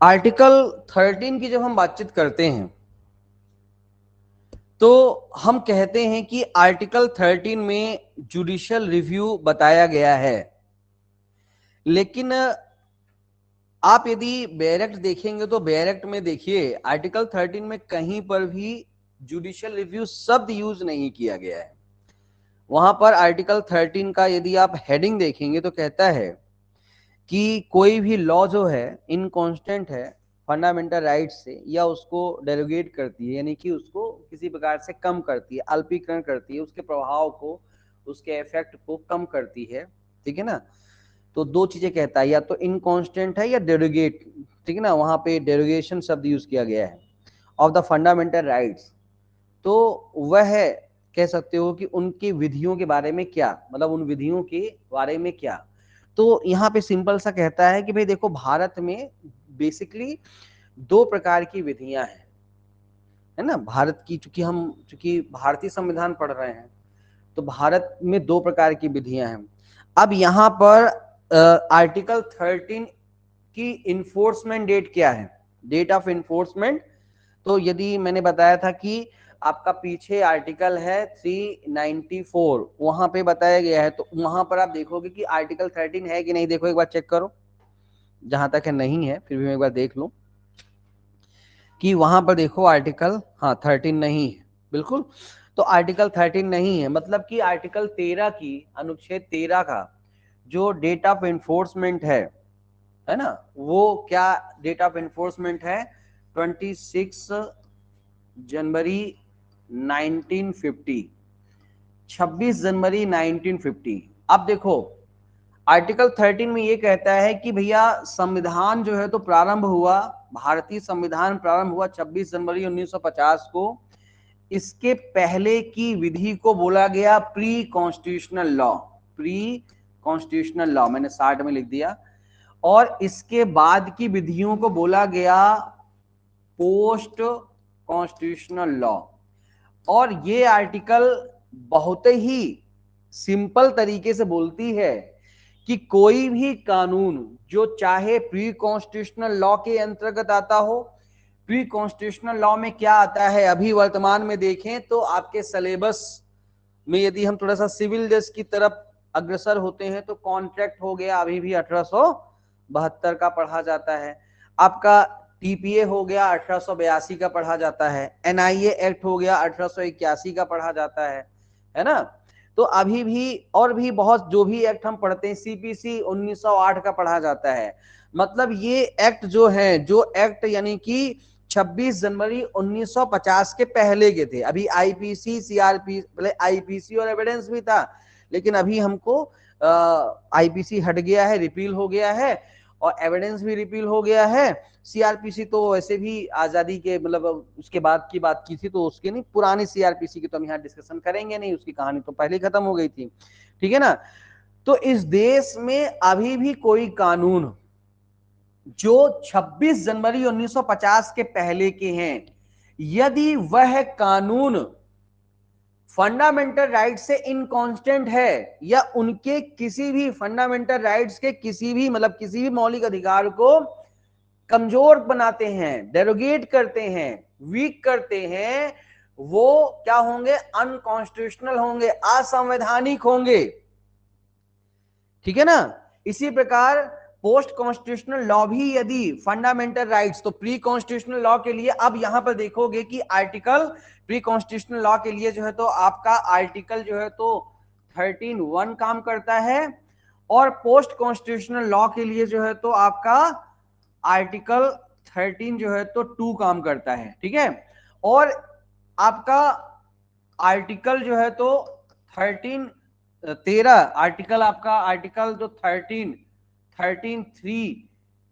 Article 13 की जब हम बातचीत करते हैं तो हम कहते हैं कि आर्टिकल 13 में जुडिशियल रिव्यू बताया गया है, लेकिन आप यदि बैरेक्ट देखेंगे तो बैरेक्ट में देखिए आर्टिकल 13 में कहीं पर भी जुडिशियल रिव्यू शब्द यूज नहीं किया गया है। वहां पर आर्टिकल 13 का यदि आप हेडिंग देखेंगे तो कहता है कि कोई भी लॉ जो है इनकॉन्स्टेंट है फंडामेंटल राइट से या उसको डेरोगेट करती है, यानी कि उसको किसी प्रकार से कम करती है, अल्पीकरण करती है, उसके प्रभाव को, उसके इफेक्ट को कम करती है, ठीक है ना। तो दो चीजें कहता है, या तो इनकॉन्स्टेंट है या डेरोगेट, ठीक है ना, वहां पे डेरोगेशन शब्द यूज किया गया है ऑफ द फंडामेंटल राइट्स। तो वह कह सकते हो कि उनकी विधियों के बारे में क्या, मतलब उन विधियों के बारे में क्या। तो यहाँ पे सिंपल सा कहता है कि भाई देखो, भारत में बेसिकली दो प्रकार की विधियां हैं, है ना। भारत की चूंकि भारतीय संविधान पढ़ रहे हैं तो भारत में दो प्रकार की विधियां हैं। अब यहाँ पर आर्टिकल 13 की इन्फोर्समेंट डेट क्या है, डेट ऑफ इन्फोर्समेंट। तो यदि मैंने बताया था कि आपका पीछे आर्टिकल है 394, वहां पे बताया गया है, तो वहां पर आप देखोगे कि आर्टिकल 13 है कि नहीं। देखो एक बार चेक करो, जहां तक है नहीं है फिर भी मैं एक बार देख लूं कि वहां पर देखो आर्टिकल, हाँ 13 नहीं है बिल्कुल। तो आर्टिकल 13 नहीं है, मतलब कि आर्टिकल 13 की, अनुच्छेद 13 का जो डेट ऑफ एनफोर्समेंट है ना, वो क्या डेट ऑफ एनफोर्समेंट है, 26 जनवरी 1950, 26 जनवरी 1950। अब देखो आर्टिकल 13 में ये कहता है कि भैया संविधान जो है तो प्रारंभ हुआ, भारतीय संविधान प्रारंभ हुआ 26 जनवरी 1950 को। इसके पहले की विधि को बोला गया pre constitutional law, pre constitutional law मैंने 60 में लिख दिया। और इसके बाद की विधियों को बोला गया पोस्ट कॉन्स्टिट्यूशनल लॉ। और ये आर्टिकल बहुत ही सिंपल तरीके से बोलती है कि कोई भी कानून जो चाहे प्री कॉन्स्टिट्यूशनल लॉ के अंतर्गत आता हो। प्री कॉन्स्टिट्यूशनल लॉ में क्या आता है, अभी वर्तमान में देखें तो आपके सिलेबस में यदि हम थोड़ा सा सिविल जज की तरफ अग्रसर होते हैं तो कॉन्ट्रैक्ट हो गया, अभी भी 1872 का पढ़ा जाता है। आपका टीपीए हो गया 1882 का पढ़ा जाता है, एनआईए एक्ट हो गया 1881 का पढ़ा जाता है ना। तो अभी भी और भी बहुत जो भी एक्ट हम पढ़ते हैं, सीपीसी 1908 का पढ़ा जाता है। मतलब ये एक्ट जो है, जो एक्ट यानी कि 26 जनवरी 1950 के पहले के थे। अभी आईपीसी सीआरपी, पहले आईपीसी और एविडेंस भी था, लेकिन अभी हमको आईपीसी हट गया है, रिपील हो गया है, और एविडेंस भी रिपील हो गया है। सीआरपीसी तो वैसे भी आजादी के मतलब उसके बाद की बात की थी, तो उसके नहीं, पुरानी सीआरपीसी की तो हम यहाँ डिस्कशन करेंगे नहीं, उसकी कहानी तो पहले खत्म हो गई थी, ठीक है ना। तो इस देश में अभी भी कोई कानून जो 26 जनवरी 1950 के पहले के हैं, यदि वह कानून फंडामेंटल राइट से इनकॉन्स्टेंट है या उनके किसी भी फंडामेंटल राइट्स के किसी भी मतलब किसी भी मौलिक अधिकार को कमजोर बनाते हैं, डेरोगेट करते हैं, वीक करते हैं, वो क्या होंगे, अनकॉन्स्टिट्यूशनल होंगे, असंवैधानिक होंगे, ठीक है ना। इसी प्रकार पोस्ट कॉन्स्टिट्यूशनल लॉ भी यदि फंडामेंटल राइट्स, तो प्री कॉन्स्टिट्यूशनल लॉ के लिए अब यहां पर देखोगे कि आर्टिकल प्री कॉन्स्टिट्यूशनल लॉ के लिए जो है तो आपका आर्टिकल जो है तो 13(1) काम करता है, और पोस्ट कॉन्स्टिट्यूशनल लॉ के लिए जो है तो आपका आर्टिकल 13 जो है तो 2 काम करता है, ठीक है। और आपका आर्टिकल जो है तो 13 आर्टिकल, आपका आर्टिकल जो 13(3)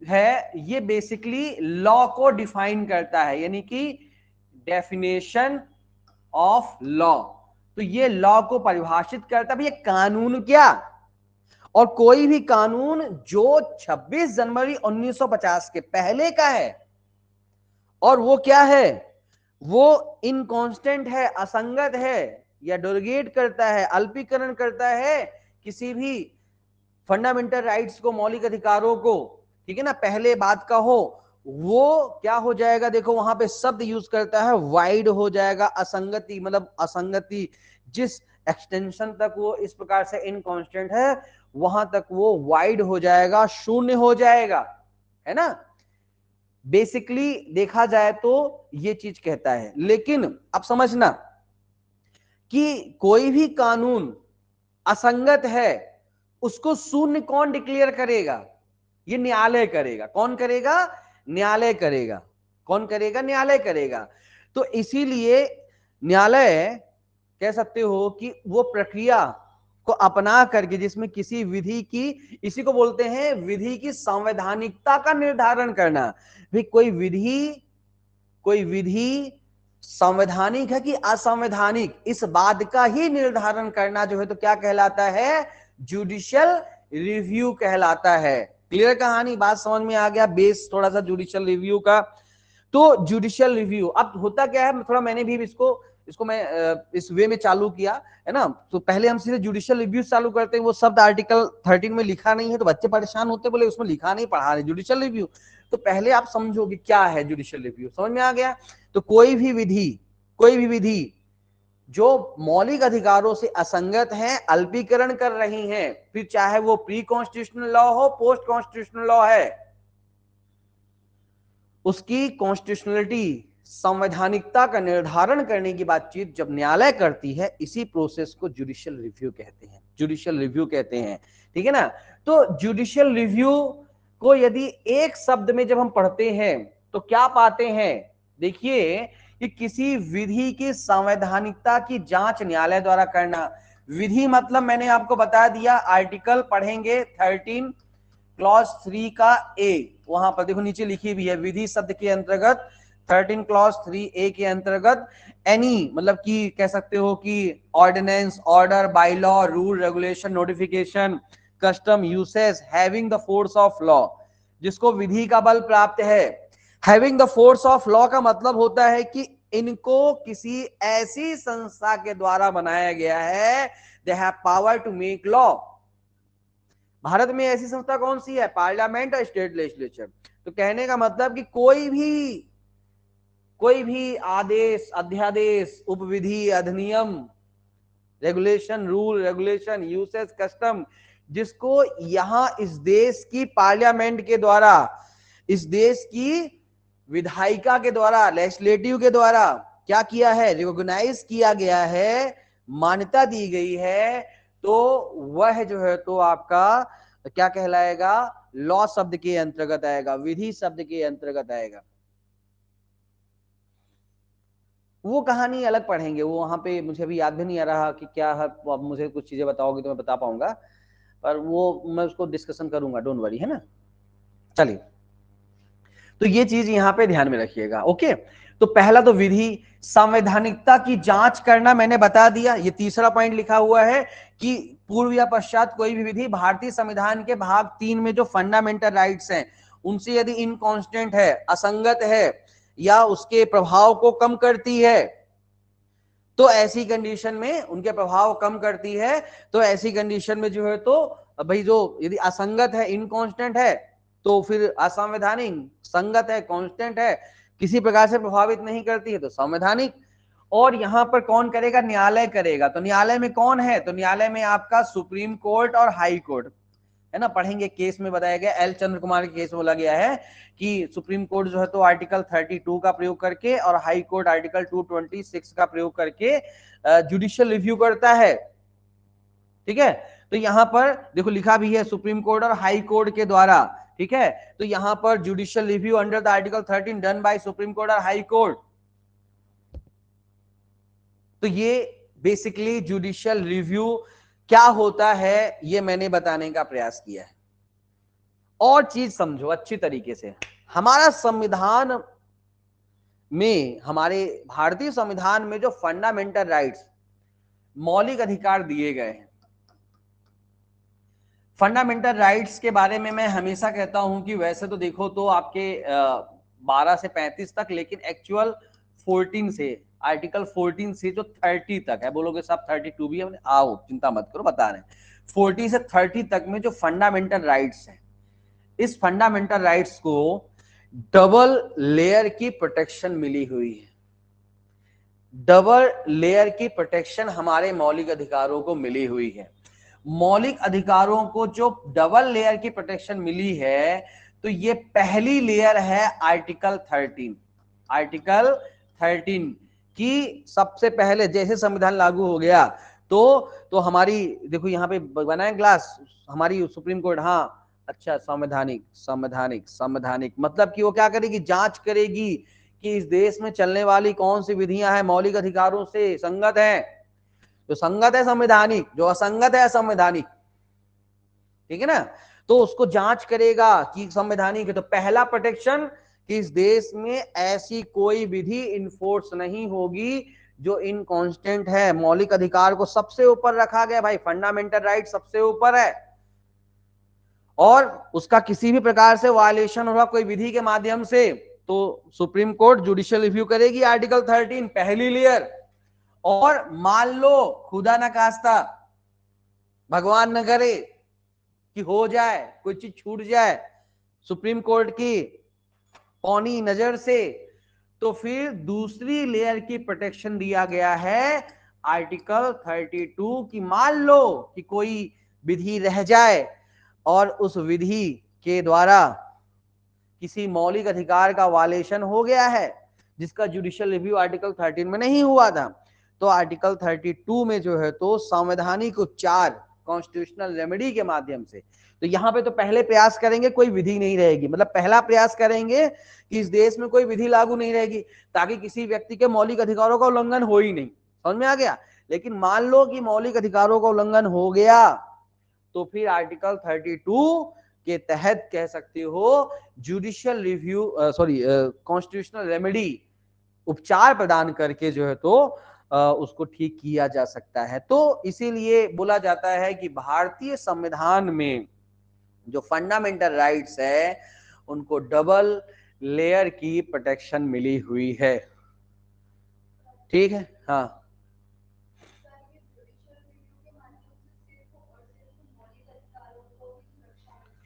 है, ये बेसिकली लॉ को डिफाइन करता है, यानी कि डेफिनेशन ऑफ लॉ। तो ये लॉ को परिभाषित करता है, ये कानून क्या, और कोई भी कानून जो 26 जनवरी 1950 के पहले का है, और वो क्या है, वो इनकॉन्स्टेंट है, असंगत है, या डेरोगेट करता है, अल्पीकरण करता है किसी भी फंडामेंटल राइट्स को, मौलिक अधिकारों को, ठीक है ना, पहले बात का हो, वो क्या हो जाएगा, देखो वहां पे शब्द यूज करता है वाइड हो जाएगा, असंगति मतलब असंगति, जिस एक्सटेंशन तक वो इस प्रकार से इनकांस्टेंट है वहां तक वो वाइड हो जाएगा, शून्य हो जाएगा, है ना। बेसिकली देखा जाए तो ये चीज कहता है। लेकिन अब समझना कि कोई भी कानून असंगत है उसको शून्य कौन डिक्लेयर करेगा, ये न्यायालय करेगा। कौन करेगा, न्यायालय करेगा। कौन करेगा, न्यायालय करेगा। तो इसीलिए न्यायालय कह सकते हो कि वो प्रक्रिया को अपना करके जिसमें किसी विधि की, इसी को बोलते हैं विधि की संवैधानिकता का निर्धारण करना। भाई कोई विधि संवैधानिक है कि असंवैधानिक, इस बात का ही निर्धारण करना जो है तो क्या कहलाता है, जुडिशियल रिव्यू कहलाता है। क्लियर कहानी, बात समझ में आ गया, बेस थोड़ा सा जुडिशियल रिव्यू का। तो जुडिशियल रिव्यू अब होता क्या है, थोड़ा मैंने भी इसको इसको मैं इस वे में चालू किया है ना। तो पहले हम सीधे जुडिशियल रिव्यू चालू करते हैं, वो शब्द आर्टिकल 13 में लिखा नहीं है तो बच्चे परेशान होते, बोले उसमें लिखा नहीं, पढ़ा रहे जुडिशियल रिव्यू। तो पहले आप समझो कि क्या है जुडिशियल रिव्यू, समझ में आ गया। तो कोई भी विधि जो मौलिक अधिकारों से असंगत हैं, अल्पीकरण कर रही हैं, फिर चाहे वो प्री कॉन्स्टिट्यूशनल लॉ हो, पोस्ट कॉन्स्टिट्यूशनल लॉ है, उसकी कॉन्स्टिट्यूशनलिटी संवैधानिकता का निर्धारण करने की बातचीत जब न्यायालय करती है, इसी प्रोसेस को जुडिशियल रिव्यू कहते हैं, जुडिशियल रिव्यू कहते हैं। ठीक है ना। तो जुडिशियल रिव्यू को यदि एक शब्द में जब हम पढ़ते हैं तो क्या पाते हैं, देखिए कि किसी विधि की संवैधानिकता की जांच न्यायालय द्वारा करना। विधि मतलब मैंने आपको बता दिया, आर्टिकल पढ़ेंगे 13 क्लॉज 3 का ए, वहां पर देखो नीचे लिखी भी है, विधि शब्द के अंतर्गत 13 क्लॉज 3 ए के अंतर्गत एनी मतलब कि कह सकते हो कि ordinance, order, bylaw, rule, regulation, notification, custom, usage having the force of law, जिसको विधि का बल प्राप्त है। Having the force of law का मतलब होता है कि इनको किसी ऐसी संस्था के द्वारा बनाया गया है, they have power to make law. भारत में ऐसी संस्था कौन सी है, पार्लियामेंट और स्टेट लेजिस्लेचर। तो कहने का मतलब कि कोई भी आदेश, अध्यादेश, उपविधि, अधिनियम, regulation, rule, regulation, usage, custom, जिसको यहां इस देश की पार्लियामेंट के द्वारा, इस देश की विधायिका के द्वारा, लेजिस्लेटिव के द्वारा क्या किया है, रिकॉग्नाइज किया गया है, मान्यता दी गई है, तो वह जो है तो आपका क्या कहलाएगा, लॉ शब्द के अंतर्गत आएगा, विधि शब्द के अंतर्गत आएगा। वो कहानी अलग पढ़ेंगे, वो वहां पे मुझे अभी याद भी नहीं आ रहा कि क्या है, अब मुझे कुछ चीजें बताओगे तो मैं बता पाऊंगा, पर वो मैं उसको डिस्कशन करूंगा, डोंट वरी, है ना। चलिए, तो ये चीज यहां पे ध्यान में रखिएगा। ओके, तो पहला तो विधि संवैधानिकता की जांच करना मैंने बता दिया। ये तीसरा पॉइंट लिखा हुआ है कि पूर्व या पश्चात कोई भी विधि भारतीय संविधान के भाग 3 में जो फंडामेंटल राइट्स हैं उनसे यदि इनकॉन्स्टेंट है, असंगत है, या उसके प्रभाव को कम करती है, तो ऐसी कंडीशन में उनके प्रभाव कम करती है, तो ऐसी कंडीशन में जो है तो भाई जो यदि असंगत है, इनकॉन्स्टेंट है, तो फिर असंवैधानिक, संगत है, कांस्टेंट है, किसी प्रकार से प्रभावित नहीं करती है तो संवैधानिक। और यहां पर कौन करेगा, न्यायालय करेगा। तो न्यायालय में कौन है, तो न्यायालय में आपका सुप्रीम कोर्ट और हाई कोर्ट, है ना। पढ़ेंगे, केस में बताया गया, एल चंद्र कुमार के केस में बोला गया है कि सुप्रीम कोर्ट जो है तो आर्टिकल 32 का प्रयोग करके और हाई कोर्ट आर्टिकल 226 का प्रयोग करके जुडिशियल रिव्यू करता है। ठीक है, तो यहां पर देखो लिखा भी है सुप्रीम कोर्ट और हाई कोर्ट के द्वारा। ठीक है, तो यहां पर judicial review under the article 13 done by supreme court और हाई कोर्ट। तो ये बेसिकली जुडिशियल रिव्यू क्या होता है ये मैंने बताने का प्रयास किया है। और चीज समझो अच्छी तरीके से, हमारा संविधान में, हमारे भारतीय संविधान में जो फंडामेंटल राइट्स, मौलिक अधिकार दिए गए हैं, फंडामेंटल राइट्स के बारे में मैं हमेशा कहता हूं कि वैसे तो देखो तो आपके 12 से 35 तक, लेकिन एक्चुअल 14 से, आर्टिकल 14 से जो 30 तक है, बोलोगे सब 32 भी है, आओ चिंता मत करो, बता रहे हैं 40 से 30 तक में जो फंडामेंटल राइट्स हैं, इस फंडामेंटल राइट्स को डबल लेयर की प्रोटेक्शन मिली हुई है। डबल लेयर की प्रोटेक्शन हमारे मौलिक अधिकारों को मिली हुई है। मौलिक अधिकारों को जो डबल लेयर की प्रोटेक्शन मिली है, तो ये पहली लेयर है आर्टिकल 13। आर्टिकल 13 की सबसे पहले जैसे संविधान लागू हो गया तो हमारी देखो यहां पे बना है ग्लास, हमारी सुप्रीम कोर्ट, हाँ अच्छा, संवैधानिक संवैधानिक संवैधानिक मतलब कि वो क्या करेगी, जांच करेगी कि इस देश में चलने वाली कौन सी विधियां हैं मौलिक अधिकारों से संगत है। जो संगत है संवैधानिक, जो असंगत है असंवैधानिक, ठीक है ना। तो उसको जांच करेगा कि संवैधानिक है। तो पहला प्रोटेक्शन कि इस देश में ऐसी कोई विधि इन्फोर्स नहीं होगी जो इनकॉन्स्टेंट है। मौलिक अधिकार को सबसे ऊपर रखा गया भाई, फंडामेंटल राइट सबसे ऊपर है, और उसका किसी भी प्रकार से वायलेशन होगा कोई विधि के माध्यम से तो सुप्रीम कोर्ट जुडिशियल रिव्यू करेगी। आर्टिकल 13 पहली लेयर। और मान लो खुदा न खास्ता, भगवान न करे कि हो जाए, कोई चीज छूट जाए सुप्रीम कोर्ट की पौनी नजर से, तो फिर दूसरी लेयर की प्रोटेक्शन दिया गया है आर्टिकल 32 की मान लो कि कोई विधि रह जाए और उस विधि के द्वारा किसी मौलिक अधिकार का वायलेशन हो गया है जिसका जुडिशियल रिव्यू आर्टिकल 13 में नहीं हुआ था, तो आर्टिकल 32 में जो है तो संवैधानिक उपचार कॉन्स्टिट्यूशनल रेमेडी के माध्यम से, तो यहां पे तो पहले प्रयास करेंगे कोई विधि नहीं रहेगी, मतलब पहला प्रयास करेंगे कि इस देश में कोई विधि लागू नहीं रहेगी ताकि किसी व्यक्ति के मौलिक अधिकारों का उल्लंघन हो ही नहीं। समझ में आ गया। लेकिन मान लो कि मौलिक अधिकारों का उल्लंघन हो गया तो फिर आर्टिकल 32 के तहत कह सकते हो जुडिशियल रिव्यू कॉन्स्टिट्यूशनल रेमेडी उपचार प्रदान करके जो है तो उसको ठीक किया जा सकता है। तो इसीलिए बोला जाता है कि भारतीय संविधान में जो फंडामेंटल राइट्स है उनको डबल लेयर की प्रोटेक्शन मिली हुई है। ठीक है, हाँ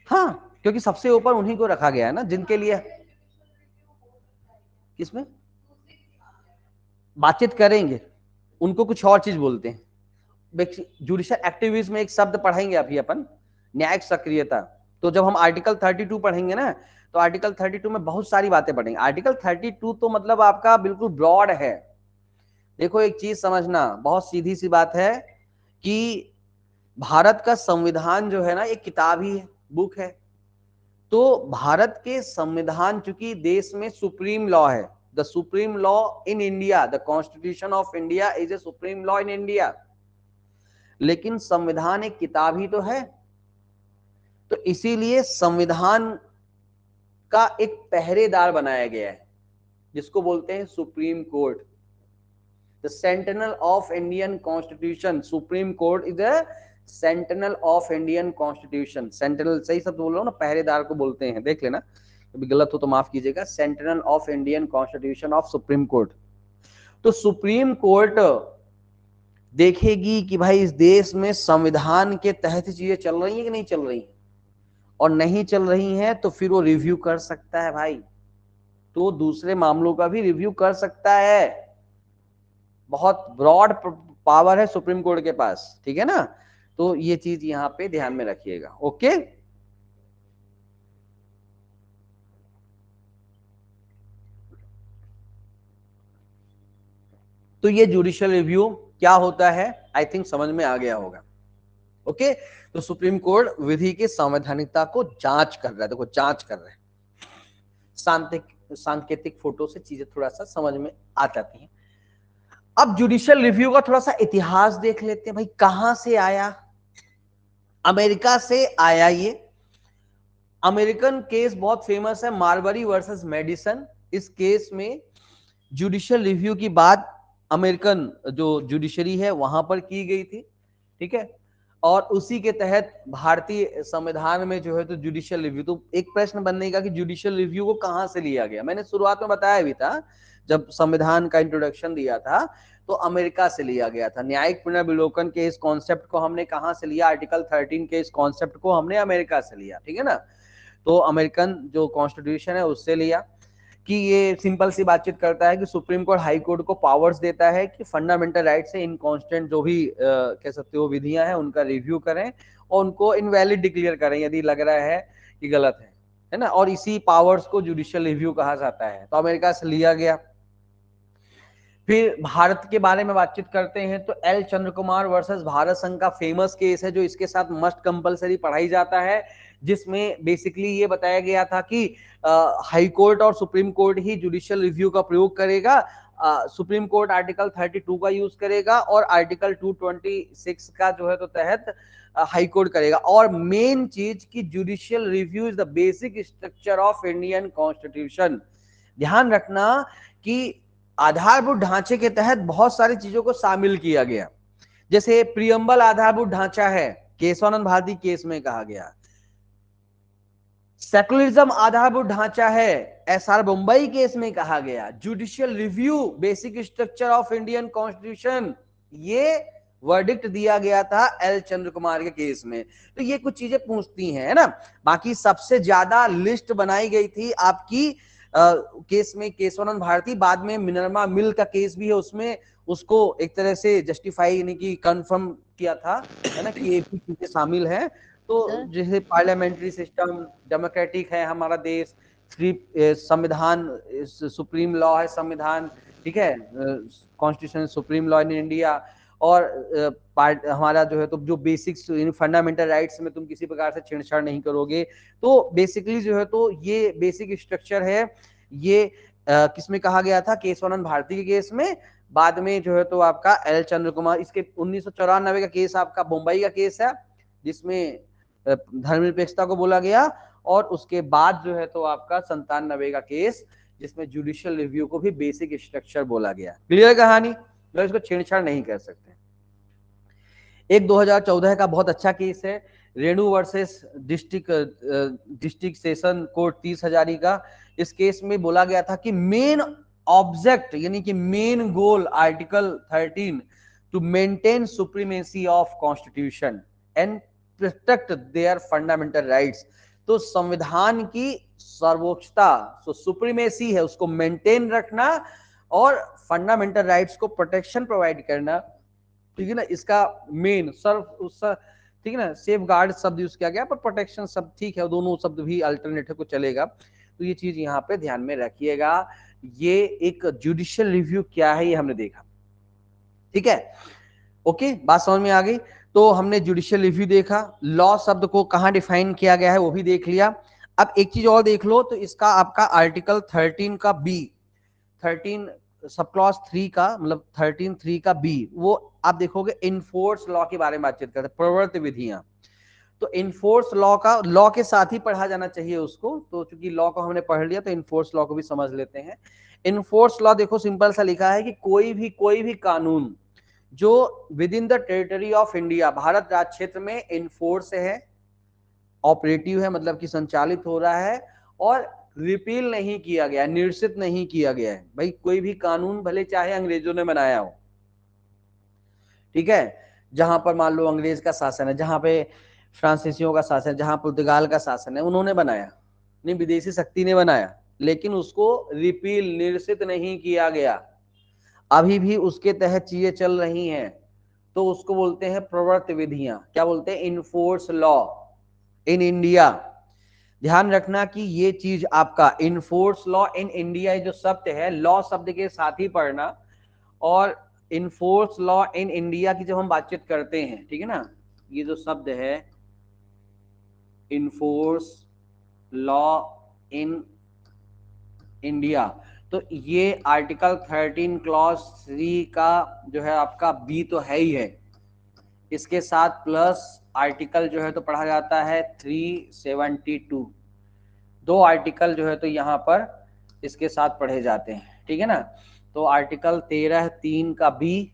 हाँ, क्योंकि सबसे ऊपर उन्हीं को रखा गया है ना जिनके लिए। किसमें बातचीत करेंगे, उनको कुछ और चीज बोलते हैं। जुडिशियल एक्टिविस्ट में एक शब्द पढ़ेंगे अभी अपन, न्यायिक सक्रियता। तो जब हम आर्टिकल 32 पढ़ेंगे ना, तो आर्टिकल 32 में बहुत सारी बातें पढ़ेंगे। आर्टिकल 32 तो मतलब आपका बिल्कुल ब्रॉड है। देखो एक चीज समझना, बहुत सीधी सी बात है कि भारत का संविधान जो है ना एक किताब ही है, बुक है। तो भारत के संविधान चूंकि देश में सुप्रीम लॉ है, the supreme law in India, the constitution of India is a supreme law in India, लेकिन संविधान एक किताब ही तो है। तो इसीलिए संविधान का एक पहरेदार बनाया गया है जिसको बोलते हैं supreme court, the sentinel of Indian constitution. Supreme court is the sentinel of Indian constitution. Sentinel सही शब्द बोल रहा हूं ना, पहरेदार को बोलते हैं, देख लेना कभी गलत हो तो माफ कीजिएगा। Sentinel of Indian constitution of supreme court. तो सुप्रीम कोर्ट देखेगी कि भाई इस देश में संविधान के तहत चीजें चल रही हैं कि नहीं चल रही हैं, और नहीं चल रही हैं तो फिर वो रिव्यू कर सकता है भाई, तो दूसरे मामलों का भी रिव्यू कर सकता है। बहुत ब्रॉड पावर है सुप्रीम कोर्ट के पास, ठीक है ना। तो ये चीज यहां पे ध्यान में रखिएगा। ओके, तो ये जुडिशियल रिव्यू क्या होता है आई थिंक समझ में आ गया होगा। ओके, तो सुप्रीम कोर्ट विधि की संवैधानिकता को जांच कर रहा है। देखो जांच कर रहा है, सांकेतिक फोटो से चीजें थोड़ा सा समझ में आ जाती हैं। अब जुडिशियल रिव्यू का थोड़ा सा इतिहास देख लेते हैं भाई, कहां से आया। अमेरिका से आया ये। अमेरिकन केस बहुत फेमस है, मार्बरी वर्सेस मेडिसन। इस केस में जुडिशियल रिव्यू की बात अमेरिकन जो जुडिशरी है वहां पर की गई थी, ठीक है। और उसी के तहत भारतीय संविधान में जो है तो जुडिशियल रिव्यू, तो एक प्रश्न बनने का कि जुडिशियल रिव्यू को कहां से लिया गया। मैंने शुरुआत में बताया भी था जब संविधान का इंट्रोडक्शन दिया था, तो अमेरिका से लिया गया था। न्यायिक पुनर्विलोकन के इस कॉन्सेप्ट को हमने कहां से लिया, आर्टिकल 13 के इस कॉन्सेप्ट को हमने अमेरिका से लिया, ठीक है ना। तो अमेरिकन जो कॉन्स्टिट्यूशन है उससे लिया कि ये सिंपल सी बातचीत करता है कि सुप्रीम कोर्ट हाई कोर्ट को पावर्स देता है कि फंडामेंटल राइट से इनकॉन्स्टेंट जो भी कह सकते हो विधियां हैं उनका रिव्यू करें और उनको इनवैलिड डिक्लेयर करें यदि लग रहा है कि गलत है ना, और इसी पावर्स को जुडिशियल रिव्यू कहा जाता है। तो अमेरिका से लिया गया। फिर भारत के बारे में बातचीत करते हैं तो एल चंद्र कुमार वर्सेस भारत संघ का फेमस केस है जो इसके साथ मस्ट कंपलसरी पढ़ाई जाता है, जिसमें बेसिकली ये बताया गया था कि हाई कोर्ट और सुप्रीम कोर्ट ही जुडिशियल रिव्यू का प्रयोग करेगा। सुप्रीम कोर्ट आर्टिकल 32 का यूज करेगा और आर्टिकल 226 का जो है तो तहत हाई कोर्ट करेगा। और मेन चीज की judicial review is the basic structure of Indian constitution. ध्यान रखना कि आधारभूत ढांचे के तहत बहुत सारी चीजों को शामिल किया गया, जैसे प्रियम्बल आधारभूत ढांचा है, केशवानंद भारती केस में कहा गया। सेकुलरिज्म आधारभूत ढांचा है, एसआर बम्बई केस में कहा गया। Judicial review basic structure of Indian constitution, ये वर्डिक्ट दिया गया था एल चंद्र कुमार के केस में। तो ये कुछ चीजें पूछती हैं, है ना। बाकी सबसे ज्यादा लिस्ट बनाई गई थी आपकी केस में केशवानंद भारती, बाद में मिनर्वा मिल का केस भी है, उसमें उसको एक तरह से जस्टिफाई यानी कि कंफर्म किया था, है ना, कि ये भी चीजें शामिल है। तो जैसे पार्लियामेंट्री सिस्टम डेमोक्रेटिक है हमारा देश, संविधान सुप्रीम लॉ है संविधान, ठीक है, constitution supreme law in India. और हमारा जो है तो जो बेसिक्स फंडामेंटल राइट्स में तुम किसी प्रकार से छेड़छाड़ नहीं करोगे। तो बेसिकली जो है तो ये बेसिक स्ट्रक्चर है। ये किसमें कहा गया था, केशवानंद भारती के केस में। बाद में जो है तो आपका एल चंद्र कुमार, इसके 1994 का केस आपका मुंबई का केस है जिसमें धर्मनिरपेक्षता को बोला गया। और उसके बाद जो है तो आपका 97 का केस जिसमें जुडिशियल रिव्यू को भी बेसिक स्ट्रक्चर बोला गया। क्लियर कहानी, तो इसको छेड़छाड़ नहीं कर सकते। एक 2014 का बहुत अच्छा केस है, Renu versus district session court 30 Hazari का। इस केस में बोला गया था कि मेन ऑब्जेक्ट यानी कि main goal article 13 to maintain supremacy of constitution and protect their fundamental rights. तो संविधान की सर्वोच्चता, तो सुप्रीमेसी है, उसको मेंटेन रखना और फंडामेंटल राइट्स को प्रोटेक्शन प्रोवाइड करना, ठीक है ना। इसका मेन ठीक है ना, सेफ गार्ड शब्द यूज किया गया, पर प्रोटेक्शन शब्द ठीक है, दोनों शब्द भी अल्टरनेटिव को चलेगा। तो ये चीज यहाँ पे ध्यान में रखिएगा। ये एक जुडिशियल रिव्यू क्या है ये हमने देखा, ठीक है। ओके, बात समझ में आ गई। तो हमने जुडिशियल रिव्यू देखा, लॉ शब्द को कहां डिफाइन किया गया है वो भी देख लिया। अब एक चीज और देख लो, तो इसका आपका आर्टिकल 13 का बी, 13 सब क्लॉज 3 का मतलब 13(3) का बी, वो आप देखोगे इनफोर्स लॉ के बारे में बातचीत करते हैं, प्रवर्त विधियां। तो इनफोर्स लॉ का लॉ के साथ ही पढ़ा जाना चाहिए उसको, तो चूंकि लॉ को हमने पढ़ लिया तो इनफोर्स लॉ को भी समझ लेते हैं। इनफोर्स लॉ देखो सिंपल सा लिखा है कि कोई भी कानून जो with in the territory of India, Bharat राज्य क्षेत्र में इनफोर्स है, ऑपरेटिव है, मतलब कि संचालित हो रहा है, और रिपील नहीं किया गया, निरसित नहीं किया गया है। भाई कोई भी कानून भले चाहे अंग्रेजों ने बनाया हो, ठीक है, जहां पर मान लो अंग्रेज का शासन है, जहां पे फ्रांसीसियों का शासन है, जहां पुर्तगाल का शासन है, उन्होंने बनाया नहीं, विदेशी शक्ति ने बनाया, लेकिन उसको रिपील निरसित नहीं किया गया, अभी भी उसके तहत चीजें चल रही हैं, तो उसको बोलते हैं प्रवर्त विधियां। क्या बोलते हैं, इनफोर्स लॉ इन इंडिया। ध्यान रखना कि ये चीज आपका इनफोर्स लॉ इन इंडिया जो शब्द है, लॉ शब्द के साथ ही पढ़ना। और इनफोर्स लॉ इन इंडिया की जब हम बातचीत करते हैं, ठीक है ना, ये जो शब्द है इनफोर्स लॉ इन इंडिया, तो ये आर्टिकल 13 क्लॉज 3 का जो है आपका बी तो है ही है, इसके साथ प्लस आर्टिकल जो है तो पढ़ा जाता है 372, दो आर्टिकल जो है तो यहाँ पर इसके साथ पढ़े जाते हैं, ठीक है ना। तो आर्टिकल 13(3) का बी,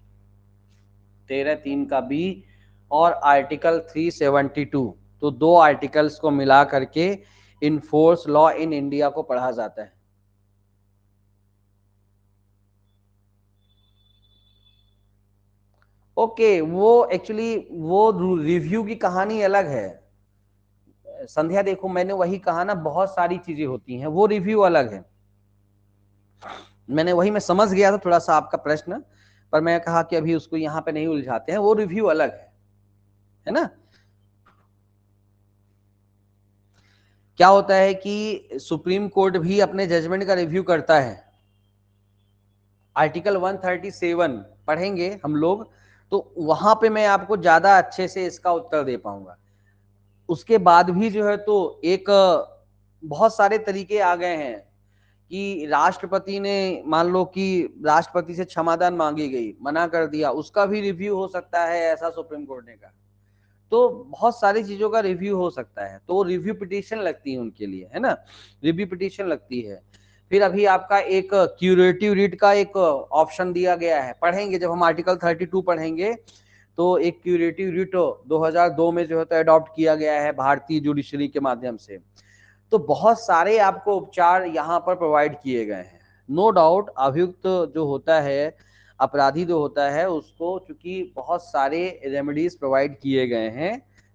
13(3) का बी और आर्टिकल 372, तो दो आर्टिकल्स को मिला करके इनफोर्स लॉ इन इंडिया को पढ़ा जाता है। ओके, वो एक्चुअली वो रिव्यू की कहानी अलग है, संध्या देखो, मैंने वही कहा ना, बहुत सारी चीजें होती हैं, वो रिव्यू अलग है। मैं समझ गया था थोड़ा सा आपका प्रश्न, पर मैं कहा कि अभी उसको यहाँ पे नहीं उलझाते हैं, वो रिव्यू अलग है ना। क्या होता है कि सुप्रीम कोर्ट भी अपने जजमेंट का रिव्यू करता है। आर्टिकल 137 पढ़ेंगे हम लोग, तो वहां पे मैं आपको ज्यादा अच्छे से इसका उत्तर दे पाऊंगा। उसके बाद भी जो है तो एक बहुत सारे तरीके आ गए हैं कि राष्ट्रपति ने, मान लो कि राष्ट्रपति से क्षमादान मांगी गई, मना कर दिया, उसका भी रिव्यू हो सकता है, ऐसा सुप्रीम कोर्ट ने कहा। तो बहुत सारी चीजों का रिव्यू हो सकता है, तो रिव्यू पिटीशन लगती है उनके लिए, है ना, रिव्यू पिटीशन लगती है। फिर अभी आपका एक क्यूरेटिव रिट का एक ऑप्शन दिया गया है, पढ़ेंगे जब हम आर्टिकल 32 पढ़ेंगे, तो एक क्यूरेटिव रिट 2002 में जो है तो अडॉप्ट किया गया है भारतीय जुडिशरी के माध्यम से। तो बहुत सारे आपको उपचार यहाँ पर प्रोवाइड किए गए हैं। नो डाउट अभियुक्त जो होता है, अपराधी जो होता है, उसको चूंकि बहुत सारे रेमेडीज प्रोवाइड किए गए हैं,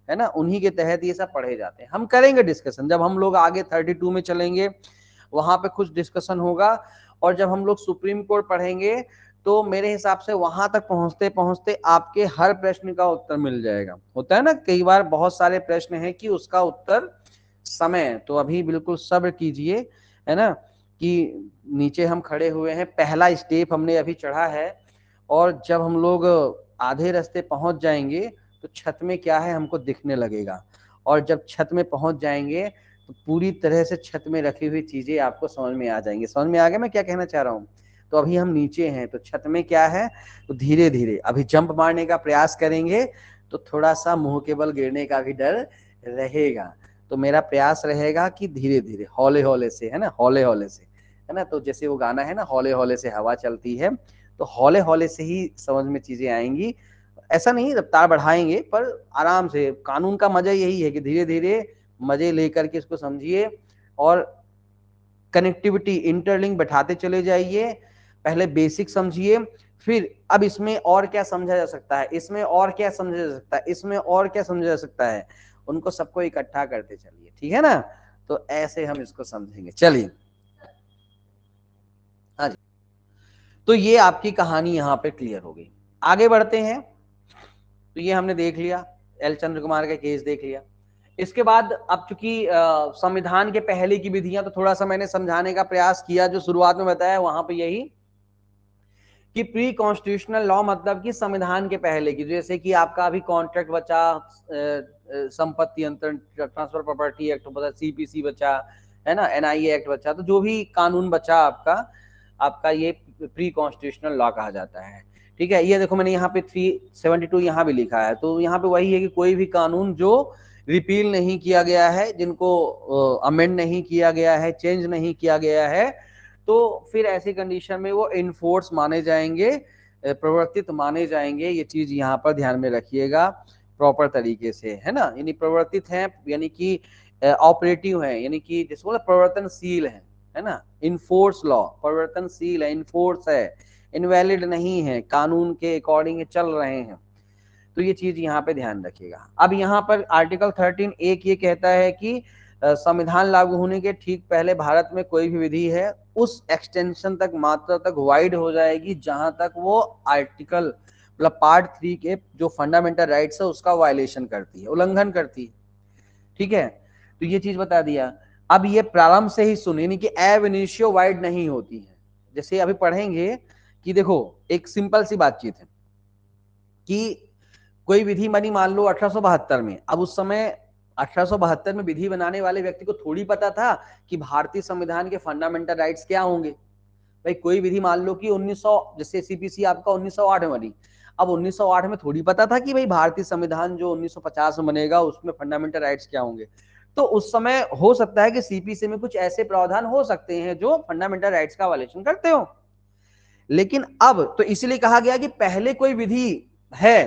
है ना, उन्हीं के तहत ये सब पढ़े जाते हैं। हम करेंगे डिस्कशन जब हम लोग आगे 32 में चलेंगे, वहां पे कुछ डिस्कशन होगा। और जब हम लोग सुप्रीम कोर्ट पढ़ेंगे, तो मेरे हिसाब से वहां तक पहुंचते पहुंचते आपके हर प्रश्न का उत्तर मिल जाएगा। होता है ना, कई बार बहुत सारे प्रश्न हैं कि उसका उत्तर समय, तो अभी बिल्कुल सब्र कीजिए, है ना, कि नीचे हम खड़े हुए हैं, पहला स्टेप हमने अभी चढ़ा है, और जब हम लोग आधे रास्ते पहुंच जाएंगे तो छत में क्या है हमको दिखने लगेगा, और जब छत में पहुंच जाएंगे तो पूरी तरह से छत में रखी हुई चीजें आपको समझ में आ जाएंगी। समझ में आ गया मैं क्या कहना चाह रहा हूँ। तो अभी हम नीचे हैं, तो छत में क्या है, तो धीरे धीरे अभी जंप मारने का प्रयास करेंगे, तो थोड़ा सा मुंह के बल गिरने का भी डर रहेगा। तो मेरा प्रयास रहेगा कि धीरे धीरे, हौले हौले से, है ना, हौले हौले से, है ना, तो जैसे वो गाना है ना, हौले हौले से हवा चलती है, तो हौले हौले से ही समझ में चीजें आएंगी। ऐसा नहीं रफ्तार बढ़ाएंगे, पर आराम से। कानून का मजा यही है कि धीरे धीरे मजे लेकर के इसको समझिए, और कनेक्टिविटी, इंटरलिंक बैठाते चले जाइए। पहले बेसिक समझिए, फिर अब इसमें और क्या समझा जा सकता है, इसमें और क्या समझा जा सकता है, इसमें और क्या समझा जा सकता है, उनको सबको इकट्ठा करते चलिए, ठीक है ना। तो ऐसे हम इसको समझेंगे। चलिए, हाँ जी, तो ये आपकी कहानी यहाँ पे क्लियर हो गई। आगे बढ़ते हैं। तो ये हमने देख लिया, एल चंद्र कुमार का केस देख लिया। इसके बाद अब चूंकि संविधान के पहले की विधियां तो थोड़ा सा मैंने समझाने का प्रयास किया, जो शुरुआत में बताया वहां पे यही कि प्री कॉन्स्टिट्यूशनल लॉ मतलब कि संविधान के पहले की, जैसे कि आपका अभी कॉन्ट्रैक्ट बचा, संपत्ति अंतरण, ट्रांसफर प्रॉपर्टी एक्ट बचा, सीपीसी बचा, है ना, एनआईए एक्ट बचा, तो जो भी कानून बचा आपका, आपका ये प्री कॉन्स्टिट्यूशनल लॉ कहा जाता है। ठीक है, ये देखो मैंने यहाँ पे 372 यहाँ भी लिखा है, तो यहाँ पे वही है कि कोई भी कानून जो रिपील नहीं किया गया है, जिनको अमेंड नहीं किया गया है, चेंज नहीं किया गया है, तो फिर ऐसी कंडीशन में वो इनफोर्स माने जाएंगे, प्रवर्तित माने जाएंगे। ये चीज यहाँ पर ध्यान में रखिएगा प्रॉपर तरीके से, है ना। यानी प्रवर्तित हैं, यानी कि ऑपरेटिव है, यानी कि जिसको प्रवर्तनशील है ना। इनफोर्स लॉ परिवर्तनशील है, इनफोर्स है, इनवैलिड नहीं है, कानून के अकॉर्डिंग चल रहे हैं। तो ये चीज यहाँ पे ध्यान रखिएगा। अब यहाँ पर आर्टिकल 13 एक ये कहता है कि संविधान लागू होने के ठीक पहले भारत में कोई भी विधि है उस एक्सटेंशन तक, मात्रा तक वाइड हो जाएगी जहां तक वो आर्टिकल मतलब पार्ट 3 के जो फंडामेंटल राइट्स है उसका वायलेशन करती है, उल्लंघन करती है। ठीक है, तो ये चीज बता दिया। अब ये प्रारंभ से ही सुने, यानी कि एब इनिशियो वाइड नहीं होती है। जैसे अभी पढ़ेंगे कि देखो एक सिंपल सी बातचीत है कि कोई विधि बनी मान लो 1872 में, अब उस समय 1872 में विधि बनाने वाले व्यक्ति को थोड़ी पता था कि भारतीय संविधान के फंडामेंटल राइट्स क्या होंगे। भाई कोई विधि मान लो कि 1900, जैसे सीपीसी आपका 1908 में बनी, अब 1908 में थोड़ी पता था कि भाई भारतीय संविधान जो 1950 में बनेगा उसमें फंडामेंटल राइट्स क्या होंगे। तो उस समय हो सकता है कि सीपीसी में कुछ ऐसे प्रावधान हो सकते हैं जो फंडामेंटल राइट्स का वायलेशन करते हो, लेकिन अब तो इसलिए कहा गया कि पहले कोई विधि है,